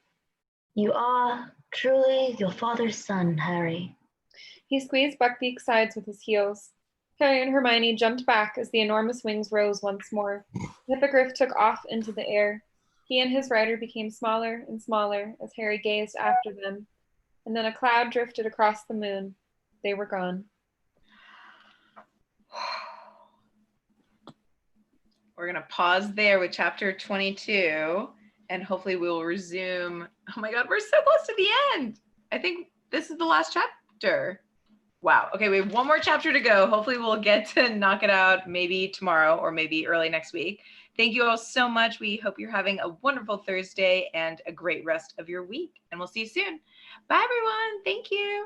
You are truly your father's son, Harry. He squeezed Buckbeak's sides with his heels. Harry and Hermione jumped back as the enormous wings rose once more. The hippogriff took off into the air. He and his rider became smaller and smaller as Harry gazed after them, and then a cloud drifted across the moon. They were gone. We're going to pause there with chapter 22, and hopefully we will resume. Oh my God, we're so close to the end. I think this is the last chapter. Wow. Okay, we have one more chapter to go. Hopefully we'll get to knock it out maybe tomorrow or maybe early next week. Thank you all so much. We hope you're having a wonderful Thursday and a great rest of your week. And we'll see you soon. Bye, everyone. Thank you.